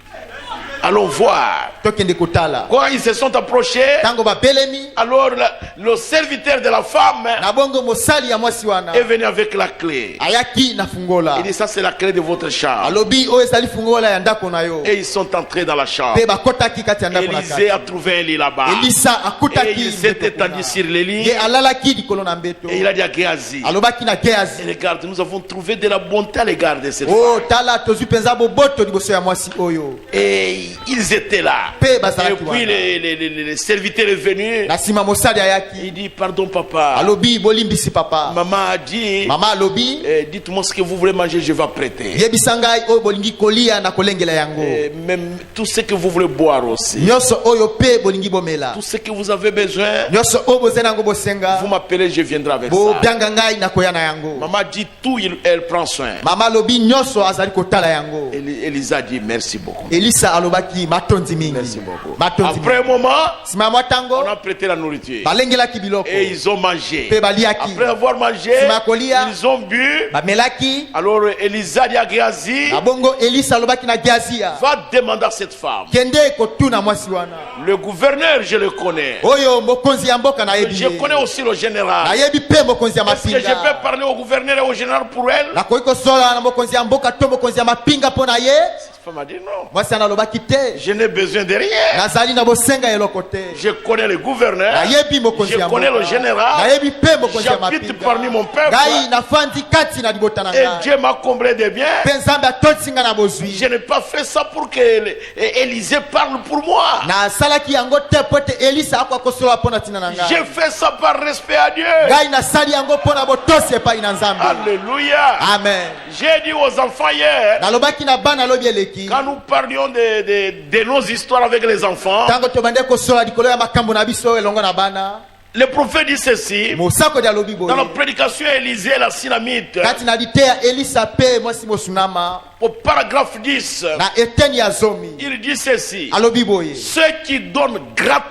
Allons voir. tokende kotala Quand ils se sont approchés, ntango babelemi alors le serviteur de la femme na bongo mosali ya mwasi wana est venu avec la clé. ayaki na fungola Il dit ça, c'est la clé de votre chambre. alobi oyo ezali fungola ya ndako na yo Et ils sont entrés dans la chambre. mpe bakotaki kati ya ndako na Élisée a kati trouvé un lit là-bas. elisa Et akutaki il s'est mbeto étendu kuna. sur le lit. ye alalaki likolo na mbeto Et il a dit à Géasi, alobaki na geazi regarde, nous avons trouvé de la bonté à l'égard de cette o femme. tala tozwi mpenza boboto liboso ya mwasi oyo Et ils étaient là. mpe Et bazalaki puis wana le serviteur est venu. na nsima mosali ayaki Il dit, pardon papa. alobi bolimbisi papa Maman a dit, mama alobi dites-moi ce que vous voulez manger, je vais prêter. yebisa ngai oyo bolingi kolia na kolengela yango Et même tout ce que vous voulez boire aussi. nyonso oyo mpe bolingi bomela Tout ce que vous avez besoin, nyonso oyo bozali yango bosenga vous m'appelez, je viendrai avec ça. bobyanga ngai nakoya na yango Maman dit tout, elle prend soin. mama alobi nyonso azali kotala yango Élisa dit merci beaucoup. elisa alobaki bazwaki matondi mingi. Merci beaucoup. Matondi Après un moment, sima mwa on tango a prêté la nourriture. balengelaki biloko Et ils ont mangé. pe baliaki Après avoir mangé, Sima kolia. ils ont bu. bamelaki. Alors Elisa dit à Géasi, Na bongo Elisa alobaki na Geazia va demander à cette femme. kende kotuna mwasi wana Le gouverneur, je le connais. oyo mokonzi ya mboka na yebi Je connais aussi le général. nayebi pe mokonzi ya Est-ce que je peux mapinga parler au gouverneur et au général pour elle? nakoki kosola na mokonzi ya mboka to mokonzi ya mapinga mpo na ye. Cette femme a dit non. mwasi analobaki te Je n'ai besoin de rien. nazali na bosenga eloko te Je connais le gouverneur. nayebi mokonzi Je ya connais le mboka général. nayebi pe mokonzi ya J'habite parmi mon mapinga peuple. ngai nafandi kati na libota na Et ngai Dieu m'a comblé de bien. mpe nzambe atotisinga na bozwi Je n'ai pas fait ça pour que Élisée parle pour moi. nasalaki yango te po ete elisa ako akosola mpo na ntina na ngai J'ai fait ça par respect à Dieu. ngai nasali yango mpo na botosi epai na nzambe. Alléluia. Amen. J'ai dit aux enfants hier, nalobaki na bana lobi eleki quand nous parlions de nos histoires avec les enfants, ntango tobande kosola likolo ya makambo na biso elongo na bana le prophète dit ceci. mosakoli alobi Dans la boye prédication Élisée la Sinamite, kati na liteya elisa mpe mwasi mosunama au paragraphe 10, na eteni ya zomi il dit ceci. alobi boye Ceux qui donnent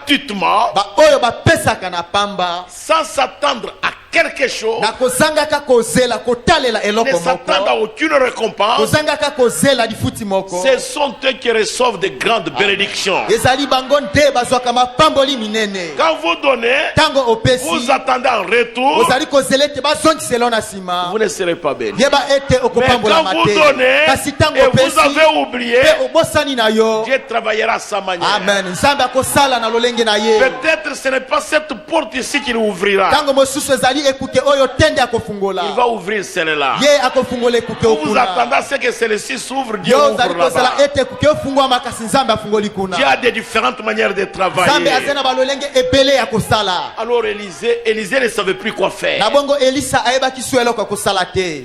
gratuitement, baoyo bapesaka na pamba sans s'attendre à quelque chose, na kozangaka kozela kotalela ne eloko s'attendent à moko aucune récompense, kozangaka kozela lifuti moko ce sont eux qui reçoivent de grandes bénédictions. ezali bango nde bazwaka mapamboli minene. Quand vous donnez, ntango opesi vous attendez en retour, ozali kozela ete bazongisela na nsima vous ne serez pas béni. yeba ete Mais quand okopambolama vous te donnez kasi ntango et vous opesi avez oublié, mpe obosani na yo Dieu travaillera à sa manière. amen nzambe akosala na lolenge na ye Peut-être ce n'est pas cette porte ici qu'il ouvrira. ntango mosusu ezali ekuke oyo tende Il akofungola va ouvrir celle-là. ye akofungola ekuke Vous vous attendez okuna à ce que celle-ci s'ouvre, Dieu yo ouvre ozali kozala là-bas. ete ekuke ofungwama kasi nzambe afungoli kuna Dieu a des différentes manières de nzambe travailler. aza na balolenge ebele ya kosala Alors Élisée ne savait plus quoi faire. na bongo elisa ayebaki su eloko akosala te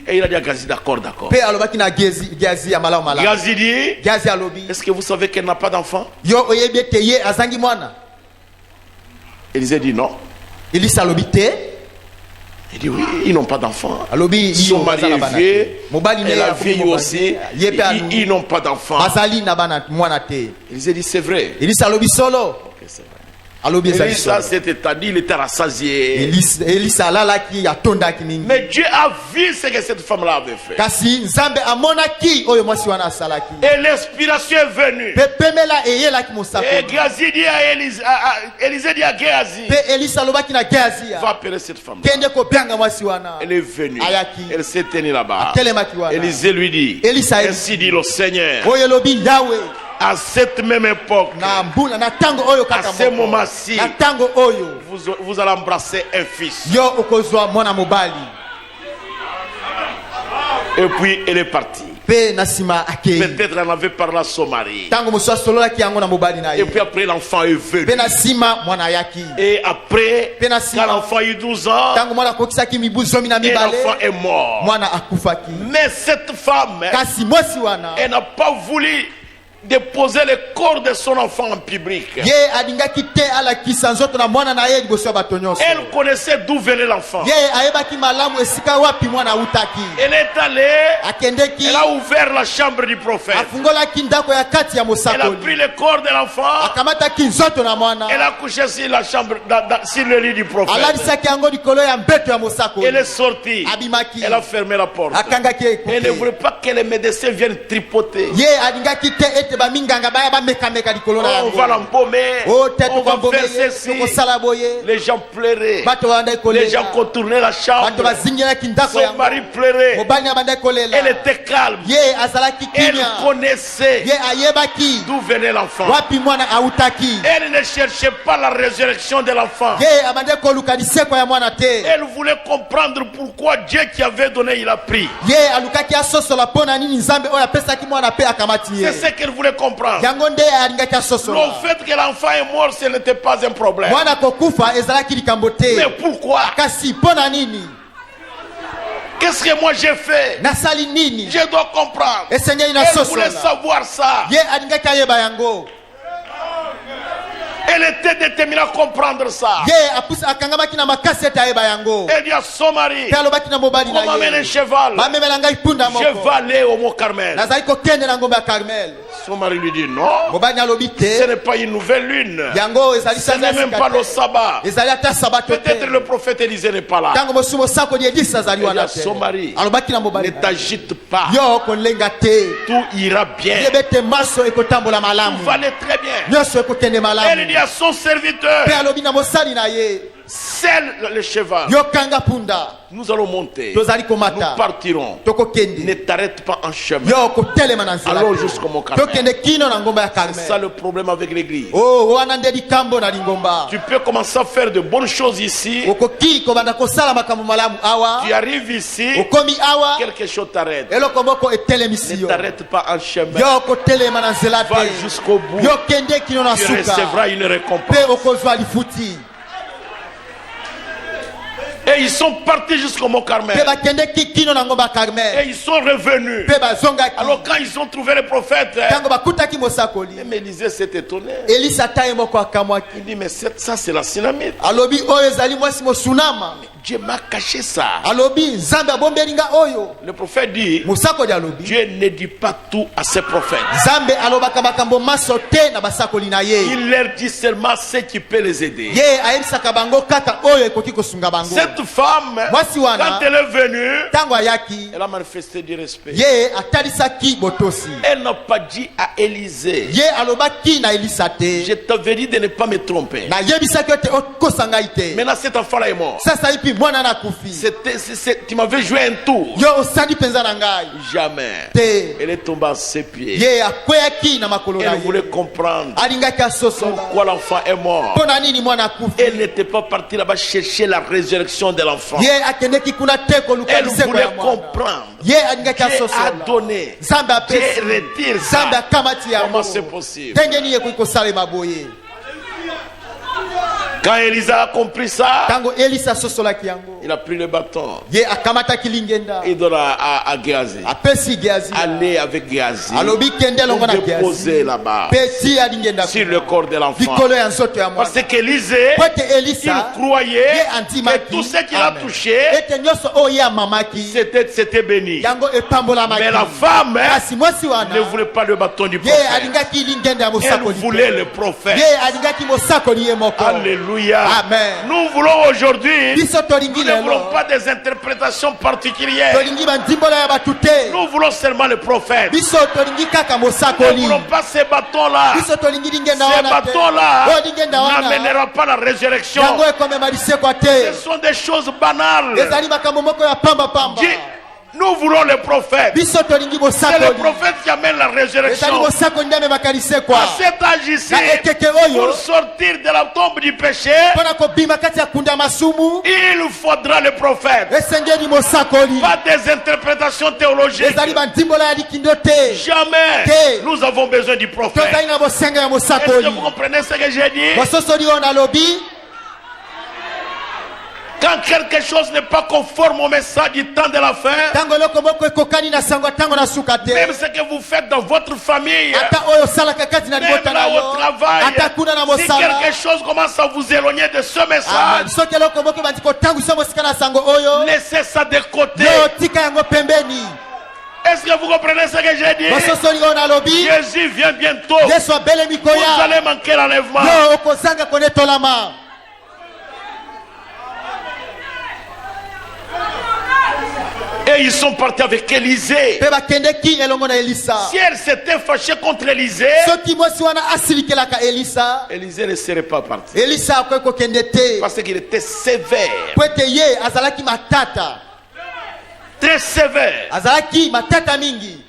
Et il a dit à Gazi, d'accord. mpe alobaki na Geazi ya malamu malamu Gazi dit, Geazi alobi est-ce que vous savez qu'elle n'a pas d'enfant? yo oyebi ete ye azangi mwana Élisée dit non. elisa alobi te Il dit oui, ils n'ont pas d'enfant. alobi Son yo mari baza na est bana vieux, te mobali elle a afuki vieilli mobali. aussi. ye mpe Ils n'ont pas d'enfant. bazali na bana mwana te Élisée dit c'est vrai. elisa alobi solo Ok, c'est vrai. alobi ezali Elisa solo s'était dit, il était rassasié. elisa alalaki atondaki mingi Mais Dieu a vu ce que cette femme-là avait fait. kasi nzambe amonaki oyo mwasi wana asalaki Et l'inspiration est venue. mpe pemela eyelaki Et mosako Géasi dit à Élisée dit à Géasi, mpe elisa alobaki na va geazia appeler cette femme. kende kobyanga mwasi wana Elle est venue. Ayaki. Elle s'est tenue là-bas. atelemaki wana Élisée lui dit, Elisa a dit, ainsi dit le Seigneur, oyo elobi yawe à cette même époque, na mbula na ntango oyo à kaka ce moko moment-ci, na ntango oyo vous allez embrasser un fils. yo okozwa mwana mobali Et puis elle est partie. mpe na nsima akei Peut-être elle en avait parlé à son mari. ntango mosusu asololaki yango na mobali na Et ye puis après l'enfant est venu. mpe na nsima mwana ayaki Et après, Mpe na quand nsima l'enfant a eu 12 ans, ntango mwana akokisaki mibu zomi na et mibale l'enfant est mort. mwana akufaki Mais cette femme, kasi mwasi wana elle n'a pas voulu déposer le corps de son enfant en public. ye alingaki te alakisa nzoto na mwana na ye liboso ya bato nyonso Elle connaissait d'où venait l'enfant. ye ayebaki malamu esika wapi mwana awutaki Elle est allée, akendeki elle a ouvert la chambre du prophète. afungolaki ndako ya kati ya Elle a mosakoli pris le corps de l'enfant. akamataki nzoto na Elle mwana a couché sur la chambre, sur le lit du prophète. alalisaki yango likolo ya mbeto ya Elle mosakoli est sortie. abimaki Elle a fermé la porte. akangaki Elle ne ekuke voulait pas que les médecins viennent tripoter. ye alingaki te ete baminganga baya bamekameka likolo na On va yango l'embaumer. o te On va tokombome faire ye ceci. tokosala boye Les gens pleuraient. bato bandaki Les gens kolela contournaient la bato chambre. bazingelaki ndako Son yango mari pleurait. mobali na bandaki kolela Elle était calme. ye azalaki Elle kimia connaissait ye ayebaki d'où venait l'enfant. wapi mwana awutaki Elle ne cherchait pas la résurrection de l'enfant. ye abandaki koluka liseko ya mwana te Elle voulait comprendre pourquoi Dieu qui avait donné, il a pris. ye alukaki asosola mpo na nini nzambe oyo apesaki mwana mpe akamati ye C'est ce qu'elle voulait comprendre. yango nde alingaki Le asosola fait que l'enfant est mort, ce n'était pas un problème. mwana kokufa ezalaki likambo Mais te pourquoi? kasi mpo na nini Qu'est-ce que moi j'ai fait? nasali nini Je dois comprendre. esengeli Elle voulait nasosola savoir ça. ye alingaki ayeba yango Elle était déterminée à comprendre ça. ye akangamaki na makasi ete ayeba yango Elle dit à son mari, mpe alobaki na mobali on na m'amène un ye cheval. bamemela ngai punda Je vais moko aller au Mont Carmel. nazali kokende na ngombe ya carmel Son mari lui dit non. mobali alobi Ce te n'est pas une nouvelle lune. yango ezali Ce n'est même pas le sabbat. ezali ata sabato Peut-être te le prophète Élisée n'est pas là. ntango mosusu mosakoli elisa azali Il wana a te son mari. alobaki na Ne mobali t'agite pas. yo kolenga te Tout ira bien. yebe te maso ekotambola Tout malamu va aller très bien. nyonso ekokende Elle malamu dit à son serviteur, mpe alobi na mosali na ye selle le cheval. yokanga punda Nous allons monter. tozali Nous komata partirons. Ne tokokende t'arrête pas en chemin. yo kotelema na nzela Allons te. jusqu'au mont Carmel. tokende kino na ngomba ya C'est ça Carmel le problème avec l'église. oh wana nde likambo na lingomba Tu peux commencer à faire de bonnes choses ici. okoki kobanda kosala makambo malamu awa Tu arrives ici, okomi awa quelque chose t'arrête. eloko moko etelemisi Ne yo t'arrête pas en chemin. yo kotelema na nzela Va te jusqu'au bout. yokende kino na Tu suka recevras une mpe récompense. okozwa lifuti Et ils sont partis jusqu'au mont mpe Carmel. bakendeki kino na ngomba ya Et Carmel ils sont revenus. mpe bazongaki Alors quand ils ont trouvé le prophète, ntango bakutaki mosakoli Élisée s'est étonné. elisa ta ye moko akamwaki Il dit, mais ça c'est la Synamite. alobi oyo ezali mwasi mosunama Dieu m'a caché ça. alobi nzambe abombeli nga oyo Le prophète dit, mosakoli alobi Dieu ne dit pas tout à ses prophètes. nzambe alobaka makambo maso te na basakoli na ye Il leur dit seulement ce qui peut les aider. ye ayebisaka bango kaka oyo ekoki kosunga bango Cette femme, mwasi wana quand elle est venue, ntango ayaki elle a manifesté du respect. ye atalisaki botosi Elle n'a pas dit à Élisée, ye alobaki na elisa te je t'avais dit de ne pas me tromper. nayebisaki yo te okosa ngai te Maintenant cet enfant-là est mort. sasa ipi mwana na akufi Tu m'avais joué un tour. yo osali mpenza na ngai Jamais. te Elle est tombée à ses pieds. ye akweyaki na makolo na Elle voulait ye comprendre alingaki asosola pourquoi l'enfant est mort. mpo na nini mwana akufi Elle n'était pas partie là-bas chercher la résurrection de l'enfant. ye akendeki kuna te koluka Elle liseko voulait ya mwana comprendre. ye alingaki Dieu a asosola donné. nzambe apesi Dieu retire nzambe ça. akamati yango Comment c'est possible? ndenge nini ekoki kosalema boye Quand Élisa a compris ça, ntango elisa asosolaki yango il a pris le bâton. ye akamataki lingenda Il donne à Géasi. apesi geazi Aller avec Géasi. alobi kende elongo na Déposer geazi là-bas. mpe tia lingenda Sur le corps de l'enfant. likolo ya nzoto ya Parce mwana qu'Élisée, po ete il elisa croyait ye que andimaki tout ce qu'il a Amen. touché, ete nyonso oyo ye amamaki c'était béni. yango epambolamaki Mais la femme kasi mwasi ne wana voulait pas le bâton du ye prophète. alingaki lingenda ya Elle mosakoli voulait te. le prophète. ye alingaki mosakoli ye moko Alléluia. Amen. Nous voulons aujourd'hui, biso tolingi nous ne voulons lelo pas des interprétations particulières. tolingi bandimbola ya batu te Nous voulons seulement le prophète. biso tolingi kaka Nous ne mosakoli voulons pas ces bâtons-là. biso tolingi lingenda Ces wana te bâtons-là oyo lingenda wana n'amèneront pas la résurrection. yango ekomema lisekwa Ce te sont des choses banales. ezali makambo moko ya pambapamba Dieu- Nous voulons le prophète. biso tolingi C'est le mosakoli prophète qui amène la ezali résurrection. mosakoli nde amemaka lisekwa À cet âge ici, na ekeke oyo pour sortir de la tombe du péché, mpona kobima kati ya kunda masumu il faudra le prophète. esengeli mosakoli Pas des interprétations théologiques. ezali bandimbola ya likindo te Jamais. Que- Nous avons besoin du prophète. tozali na bosenga ya Est-ce que mosakoli vous comprenez ce que j'ai dit? bososoli oyo nalobi Quand quelque chose n'est pas conforme au message du temps de la fin, ntango eloko moko ekokani na sango ntango na suka te même ce que vous faites dans votre famille, ata oyo osalaka kati na même libota na là yo au travail, ata kuna na si mosala quelque chose commence à vous éloigner de ce Amen. message, soki eloko moko ebandi kotangwisa mosika na sango oyo laissez ça de côté. yo tika yango pembeni Est-ce que vous comprenez ce que j'ai dit? bososoli oyo nalobi Jésus vient bientôt. yesu abelemi Vous koya allez manquer l'enlèvement. yo okozanga konetolama Et ils sont partis avec Élisée. mpe bakendeki elongo na elisa Si elle s'était fâchée contre Élisée, soki mwasi wana asilikelaka elisa Élisée ne serait pas parti. elisa akoki kokende te Parce qu'il était sévère. po ete ye azalaki matata Très sévère. azalaki matata mingi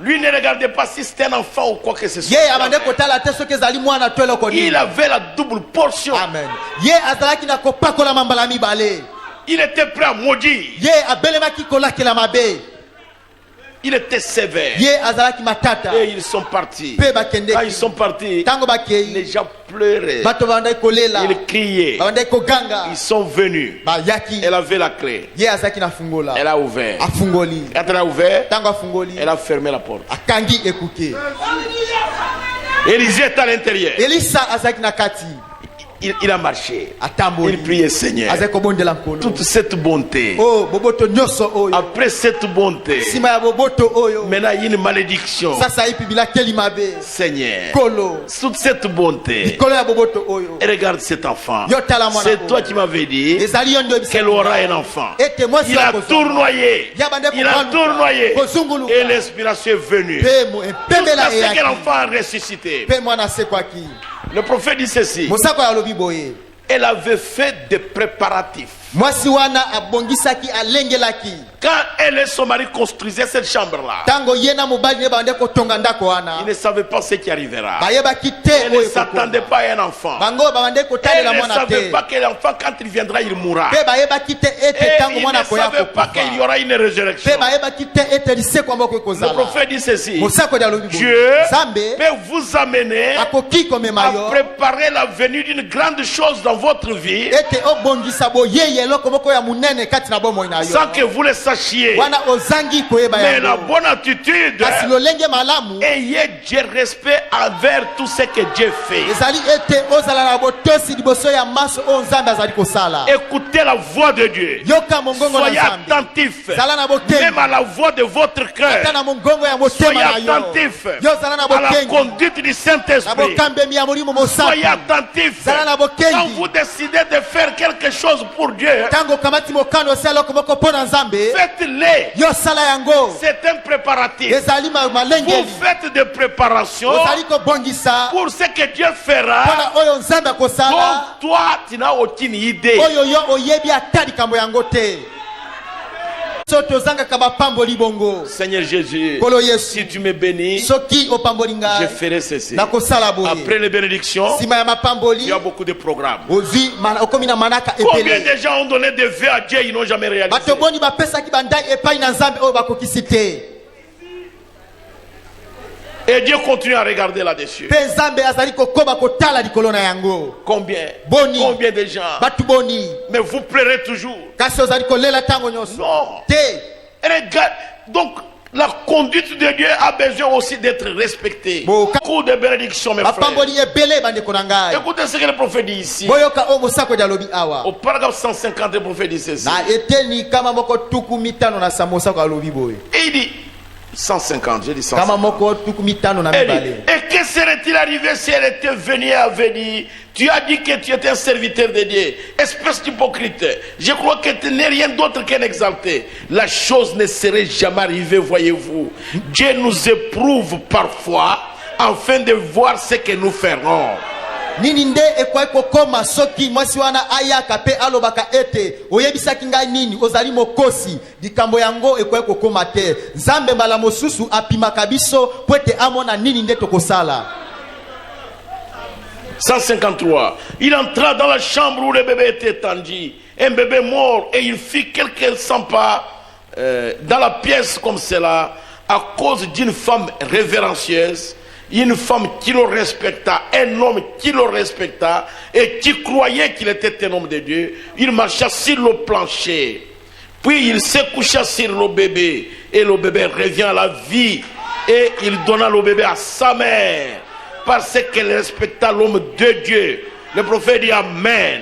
Lui ne regardait pas si c'était un enfant ou quoi que ce soit. ye abande kotala te soki ezali mwana to eloko Il nini avait la double portion. amen ye azalaki na kopakolama mbala mibale Il était prêt à maudire. ye abelemaki kolakela mabe Il était sévère. ye azalaki matata Et ils sont partis. mpe Quand ils bakendeki sont partis, ntango les bakei gens pleuraient. bato babandaki kolela Ils criaient. babandaki koganga Ils sont venus. bayaki Elle avait la clé. ye azalaki na fungola Elle a ouvert. afungoli Quand elle a ouvert, ntango afungoli elle a fermé la porte. akangi ekuke Élisée est à l'intérieur. elisa azalaki na kati il a marché. atamboli Il priait Seigneur. azali kobondela nkolo Toute cette bonté. oh boboto nyonso oyo Après cette bonté, nsima ya boboto oyo maintenant il y a une malédiction. sasa ipi bilakeli mabe Seigneur, kolo toute cette bonté. likolo ya boboto oyo Et regarde cet enfant. Yo tala mwana C'est toi oyo. qui m'avais dit ezali yo ndio qu'elle aura un enfant. ete mwasi Il a akozala. tournoyé. Ya bande Il a kobaluka, tournoyé. kozunguluka. Et l'inspiration est venue. Pe mo- epembela Jusqu'à ce que eyaki l'enfant a ressuscité. pe mwana asekwaki Le prophète dit ceci. mosako alobi boye Elle avait fait des préparatifs. mwasi wana abongisaki alengelaki Quand elle et son mari construisaient cette chambre-là, ntango ye na mobali ne bande kotonga ndako ils wana ne savaient pas ce qui arrivera. bayebaki te Elle ne oyo s'attendait ekokoma. pas à un enfant. bango babande Elle kotalela ne mwana savait te pas que l'enfant, quand il viendra, il mourra. pe bayebaki te Et ete ntango il mwana ne akoya savait pas qu'il y kokufa aura une résurrection. pe bayebaki te ete lisekwa moko Le ekozala prophète dit ceci. mosakoli alobi boye Dieu nzambe peut vous amener akoki komema à yo préparer la venue d'une grande chose dans votre vie ete obongisa boyei eloko moko ya monene kati na bomoi na yo sans que vous le sachiez. wana ozangi koyeba Mais la yango bonne attitude, kasi lolenge malamu ayez Dieu respect envers tout ce que Dieu fait. ezali ete ozala na botosi liboso ya maso oyo nzambe azali kosala Écoutez la voix de Dieu. yoka mongongo na Soyez nzambe attentifs. zala na bokengi Même à la voix de votre ata cœur. na mongongo ya Soyez motema na yo attentifs yo zala na à la bokengi conduite du na Saint-Esprit. bokambemi ya molimo mosantu Soyez attentifs. zala na Quand bokengi vous décidez de faire quelque chose pour Dieu, ntango okamati mokano osala eloko moko mpo na nzambe faites-le. yo sala yango C'est un préparatif. ezali malengeli Vous faites des préparations ozali kobongisa pour ce que Dieu mpo fera. na oyo nzambe Donc akosala toi, tu n'as aucune idée. oyo yo oyebi ata likambo yango te so tozangaka bapamboli bongo Seigneur Jésus, kolo si yesu tu me bénis, soki opamboli je ngai ferai ceci. nakosala boye Après les bénédictions, nsima ya mapamboli il y a beaucoup de programmes. ozwi okomi na manaka Combien epele de gens ont donné des vœux à Dieu, ils n'ont jamais réalisé. bato boni bapesaki bandai epai na nzambe oyo bakokisi te Et Dieu continue à regarder là-dessus. mpe nzambe azali kokoba kotala likolo na yango Combien? Boni. Combien de gens? bato boni Mais vous pleurez toujours. kasi ozali kolela ntango nyonso Non. te Regarde. Donc, la conduite de Dieu a besoin aussi d'être respectée. Bon, Beaucoup de bénédictions, mes frères. bapamboli ebele bandeko na ngai Écoutez ce que le prophète dit ici. boyoka oyo mosakoli alobi awa Au paragraphe 150, le prophète dit ceci. na eteni kama moko tuku mitano na sa mosako alobi boye Et il dit 150, j'ai dit kama 150. moko tuku mitano na Elle dit, mibale et que serait-il arrivé si elle était venue et avait dit, tu as dit que tu étais un serviteur de Dieu, espèce d'hypocrite. Je crois que tu n'es rien d'autre qu'un exalté. La chose ne serait jamais arrivée, voyez-vous. Dieu nous éprouve parfois afin de voir ce que nous ferons. nini nde ekwai kokoma soki mwasi wana ayaka mpe alobaka ete oyebisaki ngai nini ozali mokosi likambo yango ekwai kokoma te nzambe mbala mosusu apimaka biso po ete amona nini nde tokosala 153. Il entra dans la chambre où le bébé était étendu, un bébé mort, et il fit quelques 100 pas dans la pièce comme cela, à cause d'une femme révérencieuse, une femme qui le respecta, un homme qui le respecta, et qui croyait qu'il était un homme de Dieu. Il marcha sur le plancher, puis il se coucha sur le bébé, et le bébé revient à la vie, et il donna le bébé à sa mère, parce qu'elle respecta l'homme de Dieu. Le prophète dit Amen.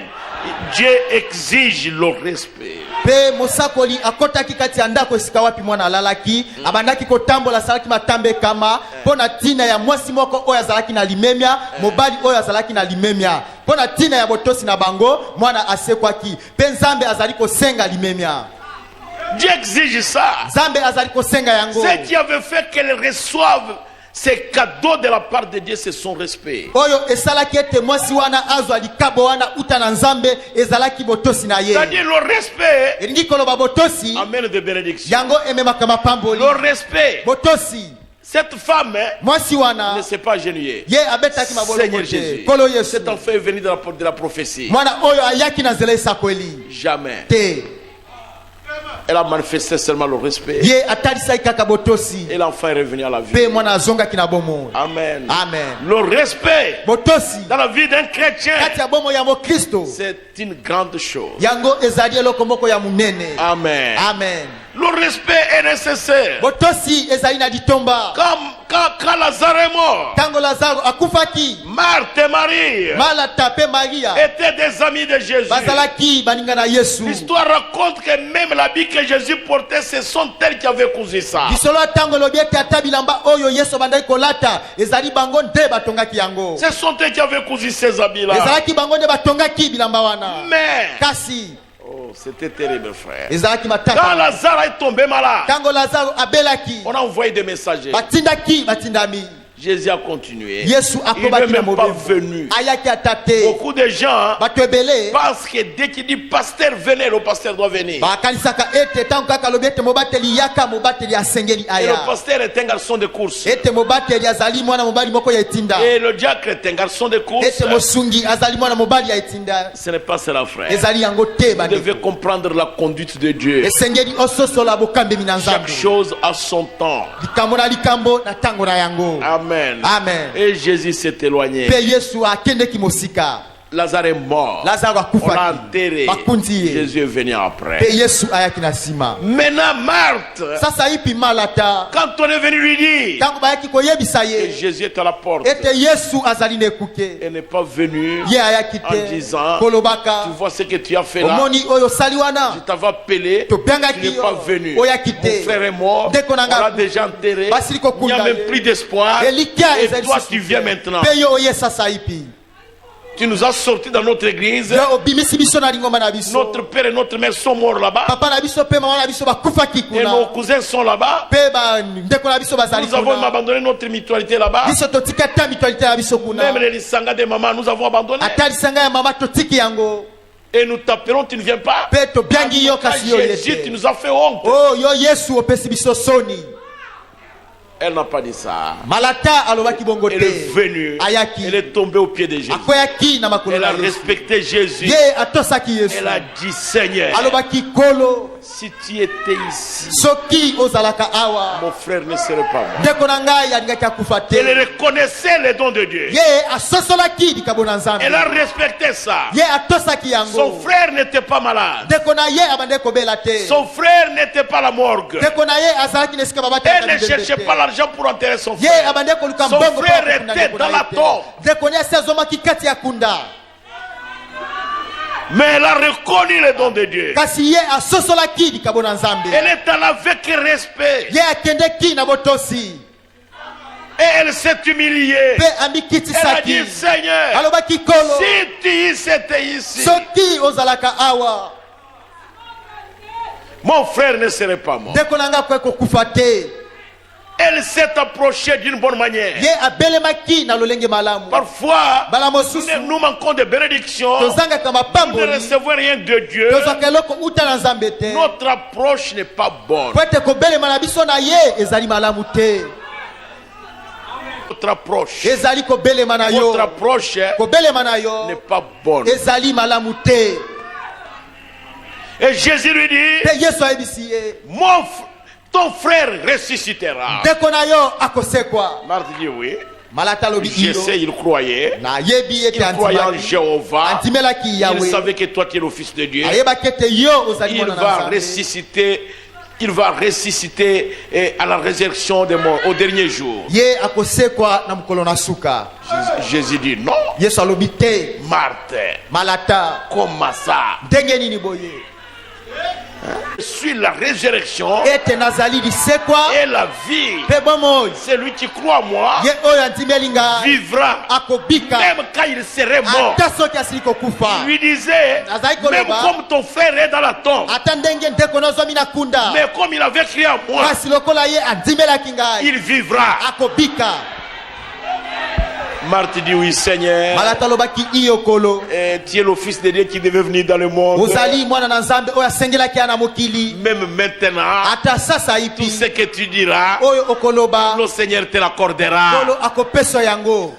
Dieu exige le respect. mpe mosakoli akotaki kati ya ndako esika wapi mwana alalaki abandaki kotambola asalaki matambe kama mpo na ntina ya mwasi moko oyo azalaki na limemia mobali oyo azalaki na limemia mpo na ntina ya botosi na bango mwana asekwaki mpe nzambe azali kosenga limemia Dieu exige ça. nzambe azali kosenga yango Ce qui avait fait qu'elle reçoive ces cadeaux de la part de Dieu, c'est son respect. oyo esalaki ete mwasi wana azwa likabo wana uta na nzambe ezalaki botosi na ye C'est-à-dire le respect elingi koloba botosi amène de bénédiction. yango ememaka mapamboli Le respect. botosi Cette femme mwasi wana ne s'est pas agenouillée. ye abetaki mabolo Seigneur te Jésus. kolo yesu Cet enfant est venu de la prophétie. mwana oyo ayaki na nzela esakweli Jamais. te Elle a manifesté seulement le respect. ye atalisaki kaka botosi Et l'enfant est revenu à la vie. mpe mwana azongaki na bomoi Amen. amen Le respect botosi dans la vie d'un chrétien, kati ya bomoi ya mokristo c'est une grande chose. yango ezali eloko moko ya monene Amen. amen Le respect est nécessaire. botosi ezali na ditomba. Quand Lazare est mort, Tango Lazaro akufaki, Marthe et Marie Malata pe Maria étaient des amis de Jésus. bazalaki baninga na Yesu. L'histoire raconte que même l'habit que Jésus portait, ce sont elles qui avaient cousu ça. Bisolo tango lobiete ata bilamba oyo Yesu bandai kolata ezali bango nde batongaki yango. Ce sont elles qui avaient cousu ces habits-là. Ezalaki bango nde batongaki bilamba wana. Mais, Kasi oh, c'était terrible, frère. ezalaki Quand matata. Lazare est tombé malade, Tango Lazaro abelaki, on a envoyé des messagers. batindaki batindami. Jésus a continué. Yesu Il n'est akobaki na même pas mobembo. venu. Ayaki atate. Beaucoup de gens Bato ebele pensent que dès qu'il dit pasteur, venez, le pasteur doit venir. bakanisaka ete tango kaka lobi ete mobateli yaka mobateli asengeli Et aya. le pasteur est un garçon de course. Ete mobateli azali mwana mobali moko ya etinda. Et le diacre est un garçon de course. Ete mosungi azali mwana mobali ya etinda. Ce n'est pas cela, frère. Ezali yango te Vous devez bande. comprendre la conduite de Dieu. Esengeli ososola bokambi mina Chaque nzambe. chose a son temps. Likambo na likambo na tango na yango. Amen. Amen. Et Jésus s'est éloigné. Pe Yesu akendeki mosika. Lazare est mort. Lazaro On l'a akufaki. enterré. Bakundi ye. Jésus est venu Pe après. Yesu ayaki na sima. Maintenant, Marthe, Sasa ipi malata. quand on est venu lui dire Tango bayaki koyebisa que ye. Jésus est à la porte, Ete Yesu azali na ekuke. elle n'est pas venue Ye ayaki en te. disant, Kolobaka. tu vois ce que tu as fait là, Omoni oyo sali je wana. t'avais appelé, To tu biangaki n'es pas yo. venu. Oyaki Mon te. frère est mort, Dès qu'on on a l'a gardé. déjà enterré, Basili il n'y a kokunda même ye. plus d'espoir. Elikia Et ezali toi, susu tu viens te. maintenant. Pe yo oye sasa ipi. Tu nous as sortis dans notre église. Yo obimisi biso na lingomba na biso. Notre père et notre mère sont morts là-bas. Papa na biso pe mama na biso bakufaki Et nos kuna. cousins sont là-bas. Pe ba ndeko na biso bazali Nous avons même kuna. abandonné notre mutualité là-bas. Biso totika ta mutualité na biso kuna. Même les lisanga des mamans, nous avons abandonné. Ata lisanga ya mama totiki yango. Et nous t'appelons, tu ne viens pas. Pe to biangi yo Quand kasi yo Jésus, tu yete. nous as fait honte. Oh yo Yesu opesi biso soni. Elle n'a pas dit ça. Malata alobaki bongo Elle est te. venue. Ayaki. Elle est tombée au pied de Jésus. Akoyaki na makolo Elle na a Yesu. respecté Jésus. Ye atosaki Yesu. Elle a dit, Seigneur, Alobaki kolo. si tu étais ici, Soki ozalaka awa. mon frère ne serait pas mort. Ndeko na ngai alingaki akufa te. Elle reconnaissait les dons de Dieu. Ye asosolaki likabo na nzambe. Elle a respecté ça. Ye atosaki yango. Son frère n'était pas malade. Ndeko na ye abande kobela te. Son frère n'était pas à la morgue. Ndeko na ye azalaki na esika babata Elle ne cherchait pas l'argent pour enterrer son ye frère. abande koluka Son mbongo frère mpo na était ndeko dans na la ye te. tombe. Ndeko ni asi azomaki kati ya kunda. Mais elle a reconnu les dons de Dieu. Kasi ye asosolaki likabo na nzambe. Elle est allée avec respect. Ye akendeki na botosi. Et elle s'est humiliée. Pe Elle a amikitisaki. dit, Seigneur, Alobaki kolo. si tu étais ici, Soki ozalaka awa. mon frère ne serait pas mort. Ndeko na nga kwe kokufa te. Elle s'est approchée d'une bonne manière. Ye abelemaki na lolenge malamu. Parfois, Bala mosusu. nous manquons de bénédictions. Tozangaka Nous ne mapamboli. recevons rien de Dieu. Tozwaka eloko uta na nzambe te. Notre approche n'est pas bonne. Po ete kobelema na biso na ye ezali malamu te. Notre approche, Ezali kobelema na yo. votre approche Kobelema na yo n'est pas bonne. ezali malamu te. Et Jésus lui dit, Te Yesu ayebisi ye. ton frère ressuscitera. Ndeko na yo akosekwa. Marthe dit oui. Malata lobi Je ilo. sais, il croyait. Na yebi ete Il croyait en antimaki. Jéhovah. Antimelaki Il Yahweh. savait que toi tu es le fils de Dieu. Ayebaki ete yo ozali Il mwana na va Nzambe. ressusciter. Il va ressusciter à la résurrection des morts au dernier jour. Ye akosekwa na mukolo na suka. Jésus dit non. Yesu alobi te. Marthe, Malata. comment ça? Ndenge nini boye? Je suis la résurrection Ete nazali lisekwa. et la vie. Pe bomoi. Celui qui croit en moi Ye oyo andimeli nga. vivra. Akobika. Même quand il serait mort. Ata soki asili kokufa. Il lui disait, Azali koloba. même comme ton frère est dans la tombe, Ata ndenge ndeko nozomi na kunda. mais comme il avait crié à moi, Kasi lokola ye andimelaki ngai. il vivra. Akobika. Marthe dit oui, Seigneur. Malata alobaki iyo kolo. Tu es le fils de Dieu qui devait venir dans le monde. Ozali mwana na nzambe oyo asengelaki ana mokili. Même maintenant, Ata sasa tout ipi. ce que tu diras, Oyo okoloba. le Seigneur te l'accordera. Kolo akopeso yango.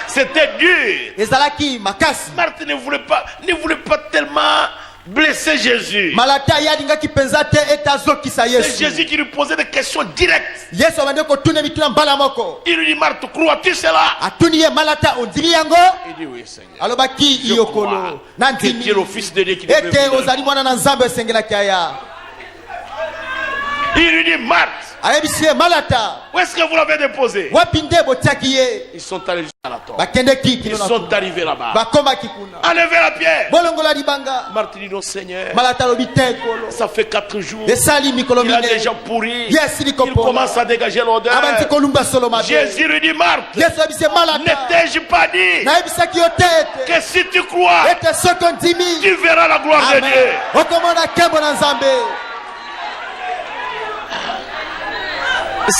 C'était dur. Ezalaki makasi. Marthe ne voulait pas tellement blesser Jésus. Malata yalingaki penza te etazokisa C'est Yesu. Jésus qui lui posait des questions directes. Yesu abande kotuna mituna mbala moko. Il lui dit, Marthe, crois-tu cela? Atuni ye malata ondimi yango. Il dit oui, Seigneur. Alobaki Je iyo crois kolo. que tu es le Nandimi. fils de Dieu qui devait Ete venir. ozali mwana na nzambe esengelaki aya. Il lui dit Marthe, ayebisi ye malata où est-ce que vous l'avez déposé? wapi nde botiaki ye Ils sont allés jusqu'à la tombe. bakendeki Ils kino na sont kuna. arrivés là-bas. bakomaki kuna Enlevez la pierre. bolongola libanga Marthe dit non Seigneur, malata alobi te ekolo ça fait 4 jours. esali mikolo Il a mine déjà pourri. Yes, il Il comprend. commence à dégager l'odeur. abandi kolumba solo mabe Jésus lui dit Marthe, yesu ayebisi ye malata ne t'ai-je pas dit nayebisaki yo te ete que si tu crois, ete soki ondimi tu verras la gloire de Amen. Dieu. okomona nkembo na nzambe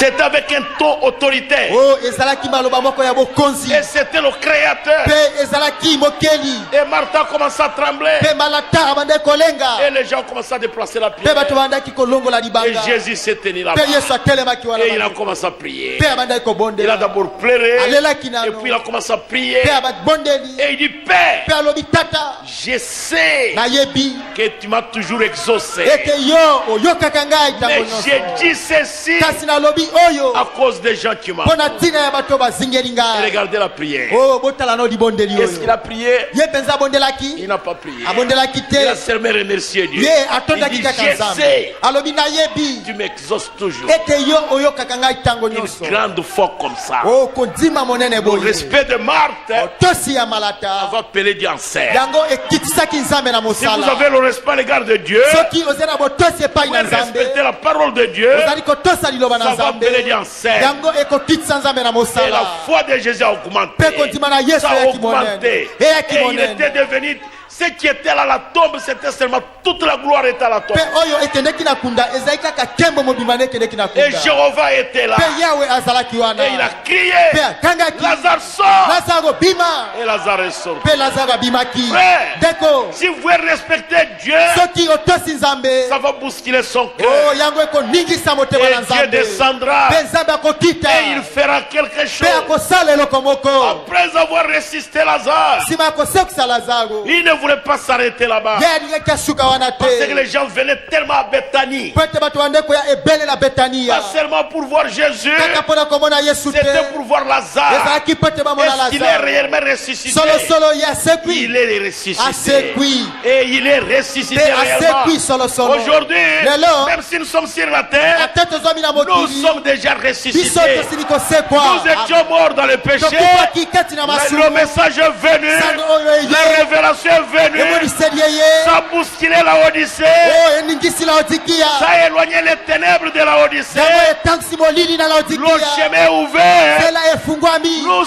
C'est avec un ton autoritaire. o ezalaki maloba moko ya bokonzi Et c'était le créateur. mpe ezalaki mokeli Et Marthe a commencé à trembler. mpe malata abandaki kolenga Et les gens ont commencé à déplacer la mpe pierre. bato bandaki kolongola Et libanga Jésus s'est tenu là-bas. mpe yesu atelemaki wana Et il a commencé à prier. mpe abandaki Il a kobondela d'abord pleuré. alelaki Et nano puis il a commencé à prier. mpe ababondeli Et il dit Père, mpe alobi tata je sais nayebi que tu m'as toujours exaucé. ete yo oyokaka ngai ntango Mais nyonso j'ai dit ceci kasi nalobi oyo à cause des gens qui m'ont. mpo na ntina ya bato bazingeli Et ngai regardez la prière. o botala no libondeli Qu'est-ce qu'il oyo a prié? ye mpenza abondelaki Il n'a pas prié. abondelaki Il a te seulement remercié Dieu. ye Il atondaki dit kaka je nzambe sais, alobi nayebi tu m'exauces toujours. ete yo oyokaka ngai ntango nyonso Une grande foi comme ça. o kondima monene Le boye respect de Marthe tosi ya malata va appeler Dieu en serre. yango ekitisaki nzambe na Si vous mosala avez le respect à l'égard de Dieu, soki ozali na botosi epai vous na nzambe respectez la parole de Dieu, ozali kotosa liloba na ça va nzambe appeler Dieu en serre. yango ekokitisa nzambe na Et la mosala foi de Jésus a augmenté. mpe kondima na yesu Ça a eyaki monene augmenté. eyaki Et il monene était devenu, ce qui était là à la tombe, c'était seulement toute la gloire était à la tombe. mpe oyo ekendeki na kunda ezali kaka nkembo mobimba nde ekendeki na Et kunda Jéhovah était là. mpe yawe azalaki wana Et il a mpe crié, akangaki Lazare sort. lazaro bima Et Lazare est sorti. mpe lazaro abimaki Frère, ndeko si vous voulez respecter Dieu, soki otosi nzambe ça va bousculer son o cœur. yango ekoningisa motema Et na Dieu nzambe descendra. mpe nzambe akokita Et il fera quelque mpe chose. akosala eloko moko Après avoir résisté Lazare, nsima ya kosekisa lazaro il ne voulait pas s'arrêter là-bas. ye alingaki asuka wana Parce que te les gens venaient tellement à Bethanie. po ete bato bande koya ebele na betania Pas seulement pour voir Jésus, kaka mpona komona yesu te c'était pour voir Lazare. ezalaki po ete bamona Est-ce qu'il est lazaro réellement ressuscité? solosolo ye asekwi Il est ressuscité. asekwi Et il est te ressuscité asekwi réellement. solosolo Aujourd'hui, lelo même si nous sommes sur la terre, ate tozwami na nous mokili sommes déjà biso ressuscités. tosili kosekwa Nous étions morts dans le péché. tokufaki kati na masumu Le message est venu. sango oyo La eye révélation est venue. emoniseli ye Ça a bousculé la Odyssée. o eningisi laodikia Ça a éloigné les ténèbres de la Odyssée. yango etangisi molili na Le laodikia chemin est ouvert. nzela efungwami Nous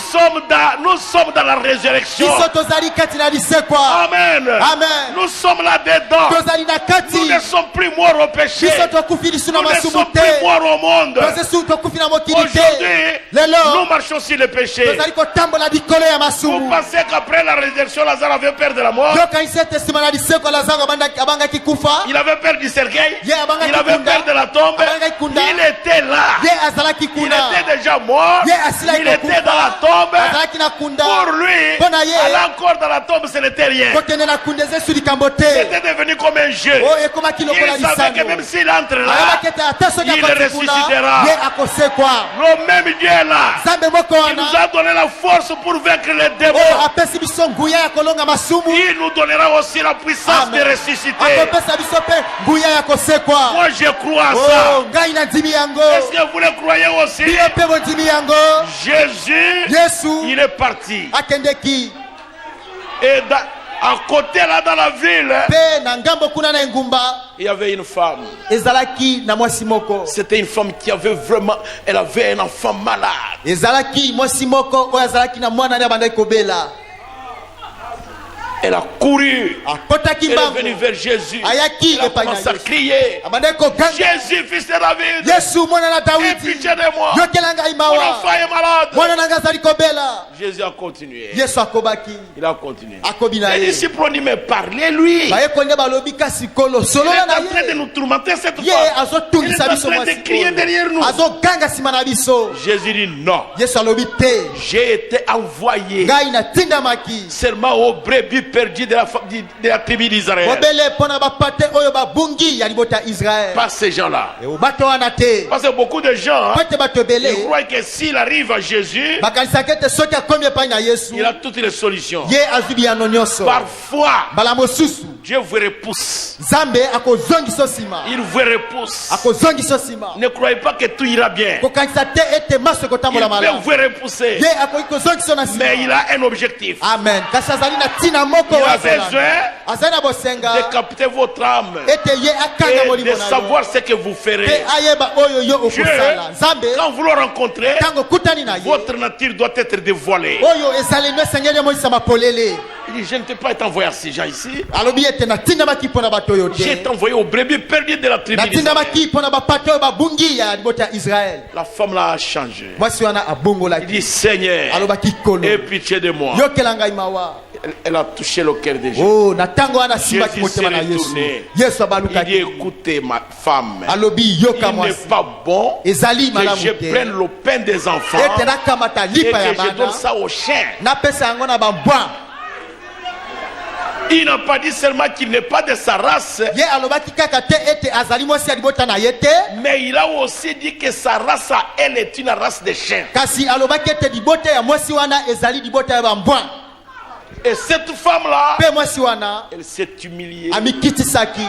sommes dans la résurrection. biso tozali kati na lisekwa Amen. Amen. Nous sommes là-dedans. tozali na kati Nous ne sommes plus morts au péché. biso tokufi lisu na Nous ne masumu sommes te plus morts au monde. tozesu tokufi na mokili te Aujourd'hui, nous lelo marchons sur le péché. tozali kotambola likolo ya Vous masumu pensez qu'après la résurrection, Lazare avait peur de la mort? yokanisi ete nsima na lisekwa lazaro abangaki kufa Il avait peur du cercueil. Ye abangaki Il avait kunda. peur de la tombe. Abangaki kunda. Il était là. ye azalaki Il kuna était déjà mort. ye asilaki Il était dans la tombe. azalaki na kunda Pour lui, Mpona ye. aller encore dans la tombe, ce n'était rien. kokende na kunda eza esu likambo te C'était devenu comme un jeu. oyo ekomaki lokola Il savait que même lisano s'il entre là, ayebaki ete ata soki il akoti kuna ressuscitera. ye akosekwa le même Dieu est là. nzambe moko Il nous wana a donné la force pour vaincre les démons. oyo apesi biso nguya ya kolonga masumu Il nous donnera aussi la puissance de Amen. ressusciter. akopesa biso mpe nguya ya kosekwa Moi, je crois à ça. Oh, ngai nandimi yango Est-ce que vous le croyez aussi? bino mpe bondimi yango Jésus, yesu il est parti. akendeki Et à côté là dans la ville, mpe na ngambo kuna na engumba il y avait une femme. ezalaki na mwasi moko C'était une femme qui avait vraiment, elle avait un enfant malade. ezalaki mwasi moko oyo azalaki na mwana nde abandaki kobela Elle a couru. akotaki Elle est venue mbangu vers Jésus. ayaki Elle a epai na commencé à yesu crier. abandaki koganga Jésus, fils de David, yesu mwana na aie dawidi pitié de moi. yokela ngai Mon mawa enfant est malade. mwana na ngai azali kobela Jésus a continué. yesu akobaki Il a continué. akobi na Les ye disciples ont dit, mais parlez-lui. bayeko nde balobi kasi kolo Il est solola na en train de ye nous tourmenter cette ye fois. Il est azotungisa en biso train mwasi de crier derrière nous. oyo azoganga nsima na biso Jésus dit non. yesu alobi te J'ai été envoyé ngai natindamaki seulement aux brebis perdues de la tribu d'Israël. bobele mpo na bapate oyo babungi ya libota ya israele Pas ces gens-là. bato wana te Parce que beaucoup de gens po ete bato ils ebele croient que s'il arrive à Jésus, bakanisaka ete soki akomi epai na yesu il a toutes les solutions. ye azwi biyano nyonso Parfois, mbala mosusu Dieu vous repousse. Nzambe akozongisa osima. Il vous repousse. Akozongisa osima. Ne croyez pas que tout ira bien. Kokanisa te ete maso Il ekotambola peut malamu. vous repousser. Ye akoki kozongisa na nsima. Mais il a un objectif. Amen. Kasi azali na ntina moko Il a azolanda. besoin azali na bosenga de capter votre âme ete ye akanga et molimo de na yo. savoir ce que vous Pe ferez. ayeba oyo yo Dieu, okosala. Nzambe quand vous le rencontrez, ntango okutani na ye votre nature doit être dévoilée. oyo ezali no esengeli emonisa mapolele. Il dit, je ne t'ai pas été envoyé à ces gens ici. alobi ete natindamaki mpo na bato oyo J'ai te. été envoyé aux brebis perdues de la tribu d'Israël. natindamaki mpo na bapato oyo babungi ya libota ya israele. La femme là a changé. mwasi wana Il abongolaki dit, Seigneur, alobaki kolo aie pitié de moi. yokela ngai mawa. Elle a touché le cœur de Jésus. Oh, na ntango wana asimbaki Jésus motema na s'est yesu. retourné. yesu Il dit, abalukaki écoutez ma femme, alobi yoka il n'est mwasi pas bon ezali que malamu je te prenne le pain des enfants ete nakamata et lipa ya que je donne bana ça aux chiens. napesa yango na bambwa. Il n'a pas dit seulement qu'il n'est pas de sa race, ye alobaki kaka te ete azali mwasi ya libota na ye te, mais il a aussi dit que sa race à elle est une race de chiens. kasi alobaki ete libota ya mwasi wana ezali libota ya bambwa. Et cette femme-là, mpe mwasi wana elle s'est humiliée. amikitisaki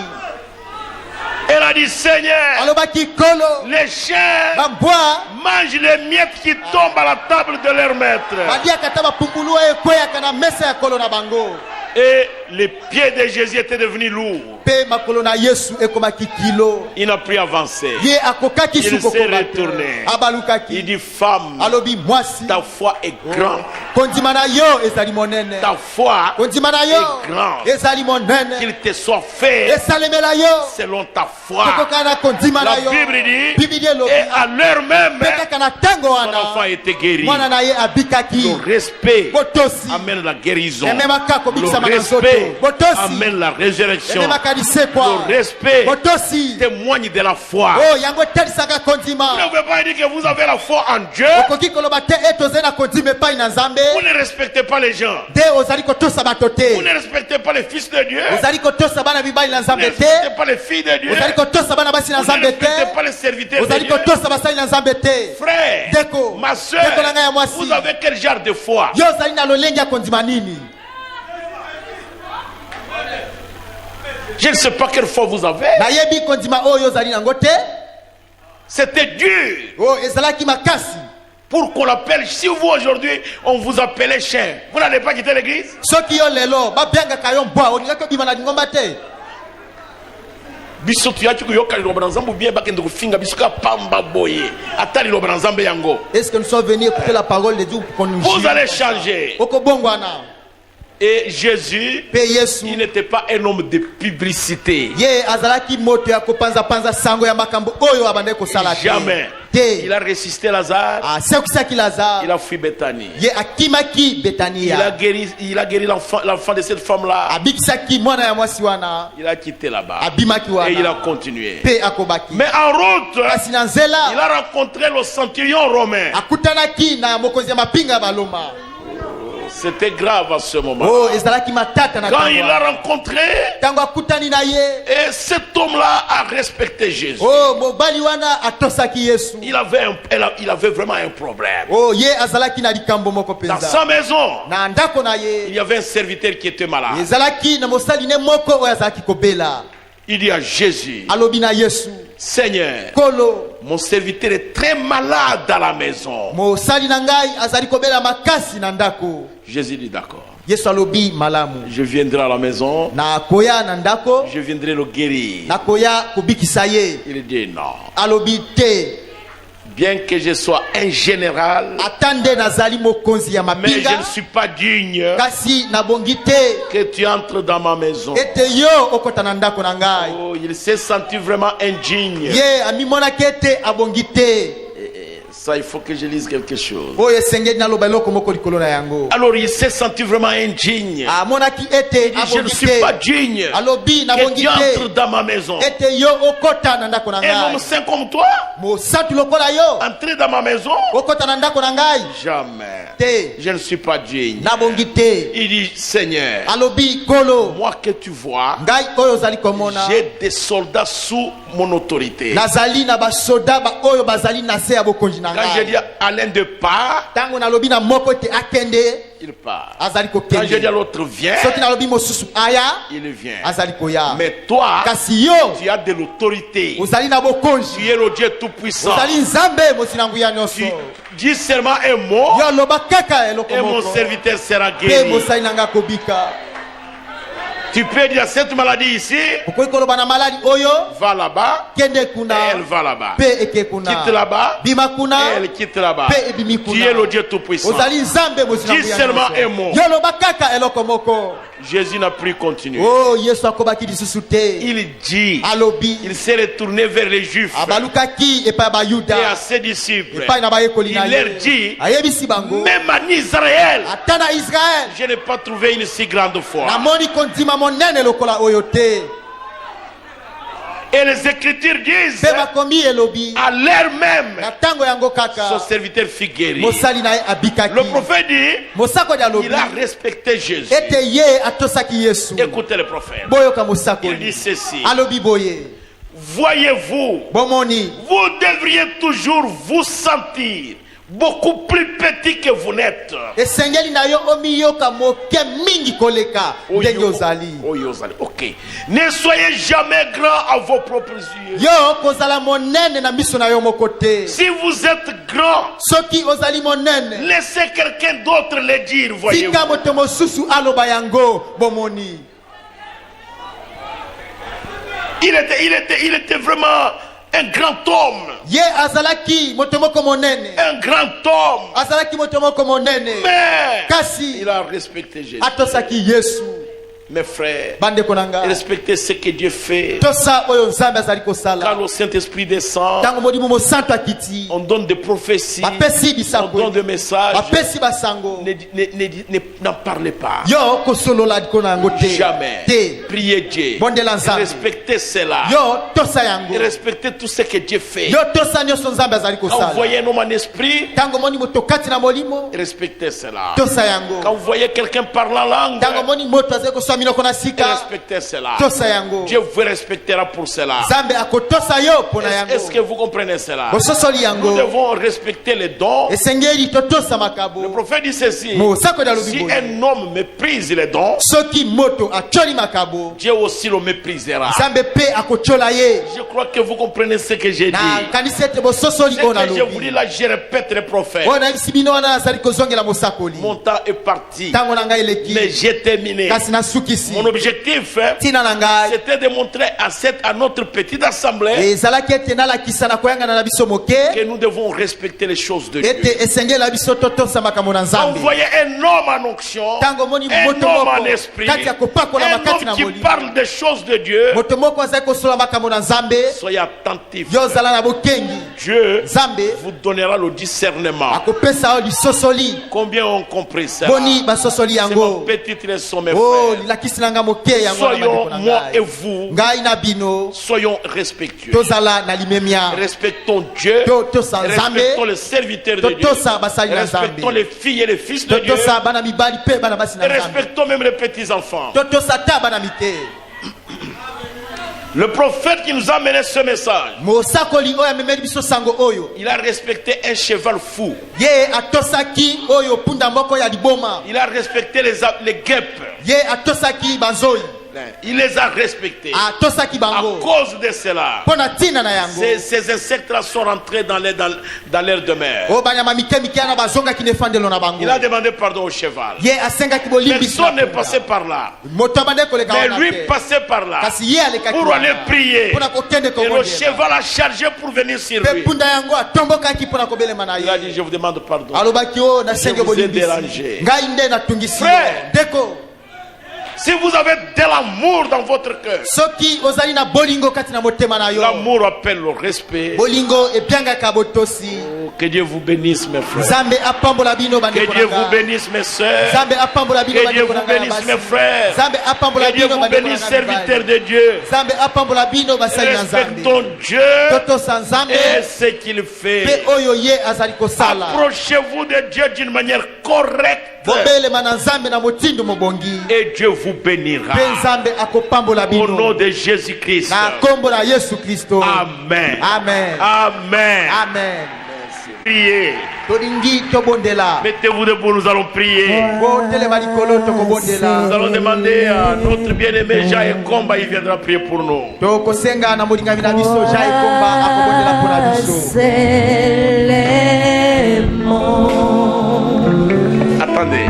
Elle a dit, Seigneur, alobaki kolo les chiens bambwa mangent les miettes qui tombent à la table de leur maître. baliaka ta bapumbulu oyo ekweyaka na mesa ya kolo na bango. Et les pieds de Jésus étaient devenus lourds. mpe makolo na yesu ekomaki kilo. Il n'a plus avancé. ye akokaki Il s'est sukokoma retourné. te Il abalukaki dit, femme, alobi mwasi ta foi est grande. kondima na yo ezali monene. Ta foi, kondima na yo est grand. ezali monene. qu'il te soit fait esalemela yo selon ta foi. kokoka na kondima na La yo. Bible dit, bibili elobi et à l'heure même, mpe kaka na ntango son enfant wana était guéri. mwana na ye abikaki. Le respect botosi amène la guérison. ememaka Le kobikisama na nzoto. respect botosi amène la résurrection. ememaka lisekwa. Le respect botosi témoigne de la foi. o yango etalisaka Vous kondima. ne pouvez pas dire que vous avez la foi en Dieu. okoki koloba te ete ozali na kondima epai na nzambe Vous ne respectez pas les gens. nde ozali kotosa bato Vous te. ne respectez pas les fils de Dieu. ozali kotosa bana mibali na Vous ne nzambe respectez te. pas les filles de Dieu. ozali kotosa bana basi na Vous ne nzambe respectez te. pas les serviteurs de ozali Dieu. kotosa basali na nzambe te. Frère, Deko, ma soeur, deko na ngai ya mwasi. vous avez quel genre de foi? yo ozali na lolenge ya kondima nini? Je ne sais pas quelle foi vous avez. nayebi kondima oyo ozali nango te. C'était dur o ezalaki makasi pour qu'on l'appelle. Si vous aujourd'hui, on vous appelait chien, vous n'allez pas quitter l'église? soki yo lelo babiangaka yo mbwa olingaki obima na lingomba te. biso tuyaki kuyoka liloba na nzambe bien bakende kufinga biso ka pamba boye ata liloba na nzambe yango. Est-ce que nous sommes venus écouter la parole de Dieu pour qu'on nous Vous juge? allez changer. okobongwana. Et Jésus, mpe yesu il n'était pas un homme de publicité. ye azalaki moto ya kopanzapanza sango ya makambo oyo abandaki kosala Jamais. te. Il a résisté Lazare. asekwisaki Il lazare a fui Bethanie. ye akimaki Il a betania. guéri l'enfant de cette femme-là. abikisaki mwana ya mwasi wana Il a quitté là-bas. abimaki Et il a wana continué. mpe akobaki. Mais en route, kasi na il nzela a rencontré le centurion romain. akutanaki na mokonzi ya mapinga ya baloma. C'était grave à ce moment. o ezalaki matata na Quand ntango il wana. l'a rencontré, ntango akutani na ye et cet homme-là a respecté Jésus. o mobali wana atosaki yesu. Il avait vraiment un problème. o ye azalaki na likambo moko Dans mpenza. sa maison, na ndako na il ye y avait un serviteur qui était malade. ezalaki na mosali ne moko oyo azalaki kobela. Il dit à Jésus, alobi na yesu Seigneur, kolo mon serviteur est très malade à la maison. mosali na ngai azali kobela makasi na ndako. Jésus dit d'accord. yesu alobi malamu Je viendrai à la maison, nakoya na ndako je viendrai le guérir. nakoya kobikisa ye. Il dit non. alobi te Bien que je sois un général, ata nde nazali mokonzi ya mais je mapinga ne suis pas digne kasi nabongi te que tu entres dans ma maison. ete yo okota na ndako na ngai. Oh, il s'est senti vraiment indigne. ye amimonaki ete abongi te. Ça, il faut que je lise quelque chose. oyo esengeli naloba eloko moko likolo na yango. Alors, il s'est senti vraiment indigne. amonaki ete Il dit, je ne abongi suis pas te. digne alobi que nabongi tu entres te dans ma maison. ete yo okota na ndako na Un ngai. homme saint comme toi, mosatu lokola yo entrer dans ma maison? okota na ndako na ngai Jamais. te. Je ne suis pas digne. nabongi te. Il dit, Seigneur, alobi kolo moi que tu vois, ngai oyo ozali komona j'ai des soldats sous mon autorité. nazali na basoda ba oyo bazali na se ya bokonzi na Quand je dis ngai. à l'un de part, ntango nalobi na moko ete akende il part. azali Quand je dis à kokende l'autre viens, soki nalobi mosusu aya il vient. azali koya Mais toi, kasi yo tu as de l'autorité. ozali na Tu bokonzi es le Dieu tout-puissant. ozali nzambe mosi na nguya nyonso Tu dis seulement un mot yo loba kaka eloko et mon moko serviteur sera mpe guéri. mosali na nga kobika Tu peux dire cette maladie ici, okoki koloba na maladi oyo va là-bas, kende et kuna elle va là-bas. mpe eke kuna Quitte là-bas, bima kuna et elle quitte là-bas. mpe ebimi Tu es le kuna Dieu tout-puissant. ozali nzambe mosi na Dis nguya seulement nyonso un mot. yo loba kaka eloko moko Jésus n'a plus continué. o yesu akobaki lisusu te Il dit, alobi il s'est retourné vers les Juifs abalukaki epai ya et à bayuda ses disciples. epai na bayekoli na Il leur ye dit, ayebisi bango même en Israël, ata na israele je n'ai pas trouvé une si grande foi. namoni kondima monene lokola oyo te Et les Écritures disent, mpe bakomi elobi à l'heure même, na ntango yango son kaka serviteur fut guéri. mosali na ye abikaki Le prophète dit, mosakoli alobi il a respecté Jésus. ete ye atosaki yesu Écoutez le prophète. boyoka Il dit mosakoli ceci. alobi boye Voyez-vous, bomoni vous devriez toujours vous sentir beaucoup plus petit que vous n'êtes. esengeli na yo omiyoka moke mingi koleka ndenge ozali Oyo ozali. Ok. Ne soyez jamais grand à vos propres yeux. yo kozala monene na miso na yo moko te Si vous êtes grand, soki ozali monene laissez quelqu'un d'autre le dire, voyez-vous. tika moto mosusu aloba yango bomoni Il était vraiment un grand homme. ye azalaki moto moko monene Un grand homme. azalaki moto moko monene Mais kasi il a respecté Jésus. atosaki yesu Mes frères, bandeko na nga respectez ce que Dieu fait. tosa oyo nzambe azali Quand kosala le Saint-Esprit descend, ntango molimo mosantu akiti on donne des prophéties, bapesi on donne bisango des messages. bapesi basango N'en parlez pas. yo kosolola likolo na yango te Jamais. te Priez Dieu. bondela nzambe Respectez cela. yo tosa yango Et respectez tout ce que Dieu fait. yo tosa nyonso nzambe azali Quand vous kosala voyez un homme en esprit, ntango moni moto kati na molimo respectez cela. tosa yango Quand vous voyez quelqu'un parler en langue, ntango moni moto azali kosala minoko na sika respectez cela. tosa yango Dieu vous respectera pour cela. nzambe akotosa yo mpo na Est-ce que yango vous comprenez cela? bososoli Nous yango devons respecter les dons. esengeli totosa Le makabo prophète dit ceci. mosakoli alobi Si boye un homme méprise les dons, soki moto atoli makabo Dieu aussi le méprisera. nzambe mpe akotyola ye Je crois que vous comprenez ce que j'ai dit. nakanisi ete bososoli Ce oyo que je vous dis nalobi là, je répète les prophètes. oyo nayebisi bino wana nazali kozongela mosakoli Mon temps est parti. ntango na ngai Mais eleki j'ai terminé. kasi nasukisi Mon objectif, ntina na ngai c'était de montrer à notre petite assemblée ezalaki ete nalakisa na koyangana na biso moke que nous devons respecter les choses de Dieu. ete esengeli biso totosa makambo na Quand nzambe vous voyez un homme en onction, ntango omoni un moto homme moko en esprit, kati ya kopakola un makati na homme qui molimo parle des choses de Dieu, moto moko azali kosola makambo na nzambe soyez attentifs. yo ozala na bokengi Dieu nzambe vous donnera le discernement. akopesa yo lisosoli Combien ont compris ça? boni basosoli C'est ma yango petite leçon, mes o frères. lilakisi na nga moke yango na Soyons, bandeko na moi et ngai vous, ngai na bino soyons respectueux. tozala na limemia Respectons Dieu. tosa nzambe Respectons les serviteurs de Dieu. totosa basali na Respectons nzambe les filles et les fils de Dieu. totosa bana mibali mpe bana basi na Et nzambe respectons même les petits-enfants. totosa ta bana mike Le prophète qui nous a mené ce message, mosakoli oyo amemeli biso sango oyo il a respecté un cheval fou. ye atosaki oyo punda moko ya liboma Il a respecté les guêpes. ye atosaki banzoi Il les a respectés. atosaki À bango cause de cela, mpo na ntina na yango ces insectes-là sont rentrés dans l'air de mer. oyo banyama mike mike wana bazongaki na efandelo na bango Il a demandé pardon au cheval. ye asengaki bolimbisi na Personne n'est punda. passé par là. moto abandaki koleka Mais wana lui te passait par là kasi ye alekaki pour aller prier. mpo na kokende Et le kobondela cheval a chargé pour venir sur mpe lui. punda yango atombokaki mpo na kobelema na Il a dit, ye je vous demande pardon. alobaki o nasengi Je vous ai bolimbisi dérangé. ngai nde natungisi yo Frère. ndeko Si vous avez de l'amour dans votre cœur, soki ozali na bolingo kati na motema na yo l'amour appelle le respect. bolingo epiangaka botosi Oh, que Dieu vous bénisse, mes frères. nzambe apambola bino Que bandeko Dieu na vous nga bénisse, mes sœurs. nzambe apambola bino Que Dieu bandeko vous na nga bénisse, na mes basi frères. nzambe apambola Que Dieu bino vous bandeko na bénisse, nga serviteurs mibali de Dieu. nzambe apambola bino basali na nzambe Respectons Dieu totosa nzambe et ce qu'il mpe fait. oyo ye azali kosala Approchez-vous de Dieu d'une manière correcte bobelema na nzambe na motindo mobongi et Dieu vous bénira. mpe nzambe akopambola Au nom bino de Jésus-Christ. na nkombo na yesu kristo Amen. amen Amen. amen prier. tolingi tobondela Mettez-vous debout, nous allons prier. botelema likolo Nous tokobondela allons demander à notre bien-aimé Jean Ekomba, il viendra prier pour nous. tokosenga na molingami na biso ja ekomba akobondela mpona biso. Attendez.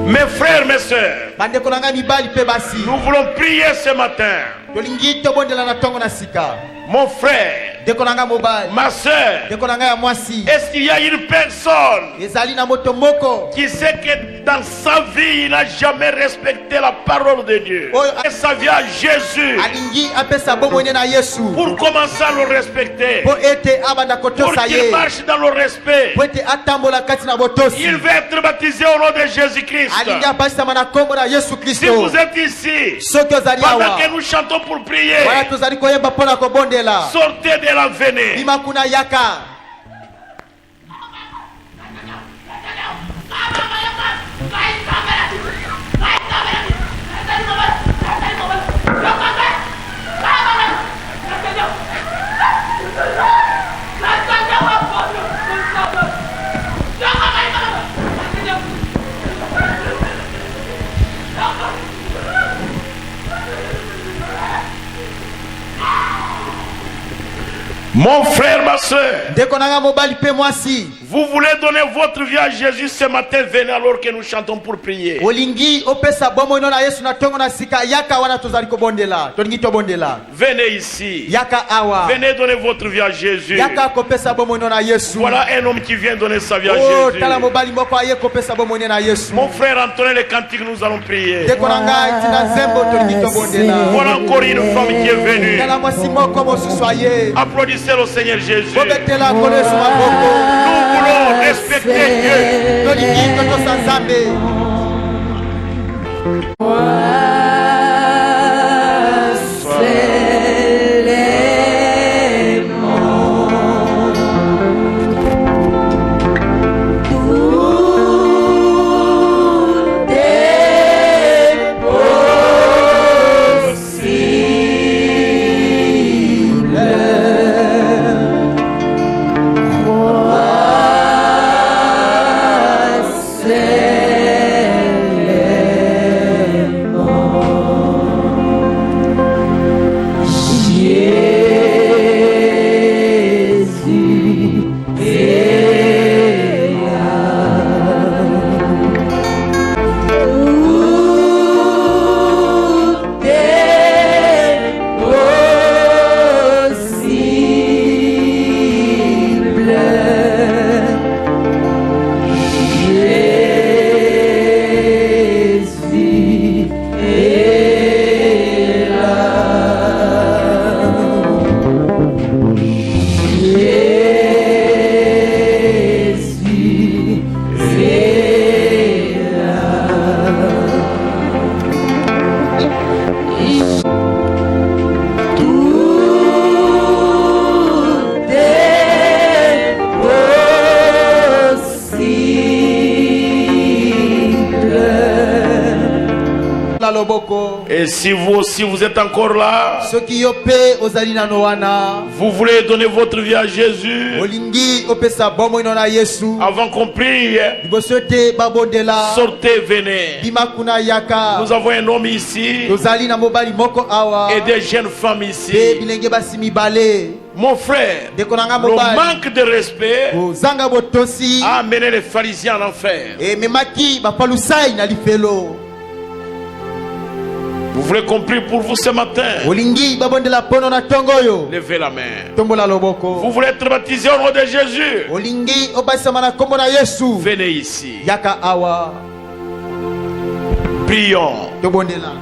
Mes frères, mes sœurs, bandeko na ngai mibali mpe basi nous voulons prier ce matin. tolingi tobondela na ntongo na sika. Mon frère, ndeko na ngai mobali ma sœur, ndeko na ngai ya mwasi est-ce qu'il y a une personne ezali na moto moko qui sait que dans sa vie, il n'a jamais respecté la parole de Dieu? Oh, Et ça vient à Jésus. alingi apesa bomoi na yesu Pour commencer à le respecter, po ete abanda pour kotosa qu'il ye marche dans le respect, po ete atambola kati na botosi il veut être baptisé au nom de Jésus-Christ. alingi abatisama na nkombo na yesu Si kristo. vous êtes ici, soki ozali pendant awa que nous chantons pour prier, wana tozali koyemba mpona kobondela sortez de la venée. bima kuna yaka Mon frère, ma soeur, ndeko na ngai mobali mpe mwasi vous voulez donner votre vie à Jésus ce matin, venez alors que nous chantons pour prier. olingi opesa bomoi no na yesu na ntongo na sika yaka wana tozali kobondela tolingi tobondela Venez ici. yaka awa Venez donner votre vie à Jésus. yaka kopesa bomoi no na yesu. Voilà un homme qui vient donner sa vie à Oh, Jésus. tala mobali moko aye kopesa bomoi na yesu. Mon frère, entonnez les cantiques, nous allons prier. ndeko na ngai tina nzembo tolingi tobondela Voilà encore une femme qui est venue. tala mwasi moko mosusu aye Applaudissez le Seigneur Jésus. kobetela kolo yesu maboko Nous voulons respecter Dieu. tolingi totosa nzambe. Et si vous aussi vous êtes encore là, soki yo mpe ozali nano wana vous voulez donner votre vie à Jésus, olingi opesa bomoi no na yesu avant qu'on prie, liboso ete babondela sortez, venez. bima kuna yaka Nous avons un homme ici tozali na mobali moko awa et des jeunes femmes mpe ici. bilenge basi mibale. Mon frère, ndeko na ngai le mobali manque de respect kozanga botosi a amené les pharisiens en enfer. ememaki bapalusai na lifelo. Vous voulez qu'on prie pour vous ce matin? olingi babondela mpono na ntongo oyo Levez la main. tombola loboko. Vous voulez être baptisé au nom de Jésus? olingi obasisama na nkombo na yesu Venez ici. yaka awa Prions. tobondela.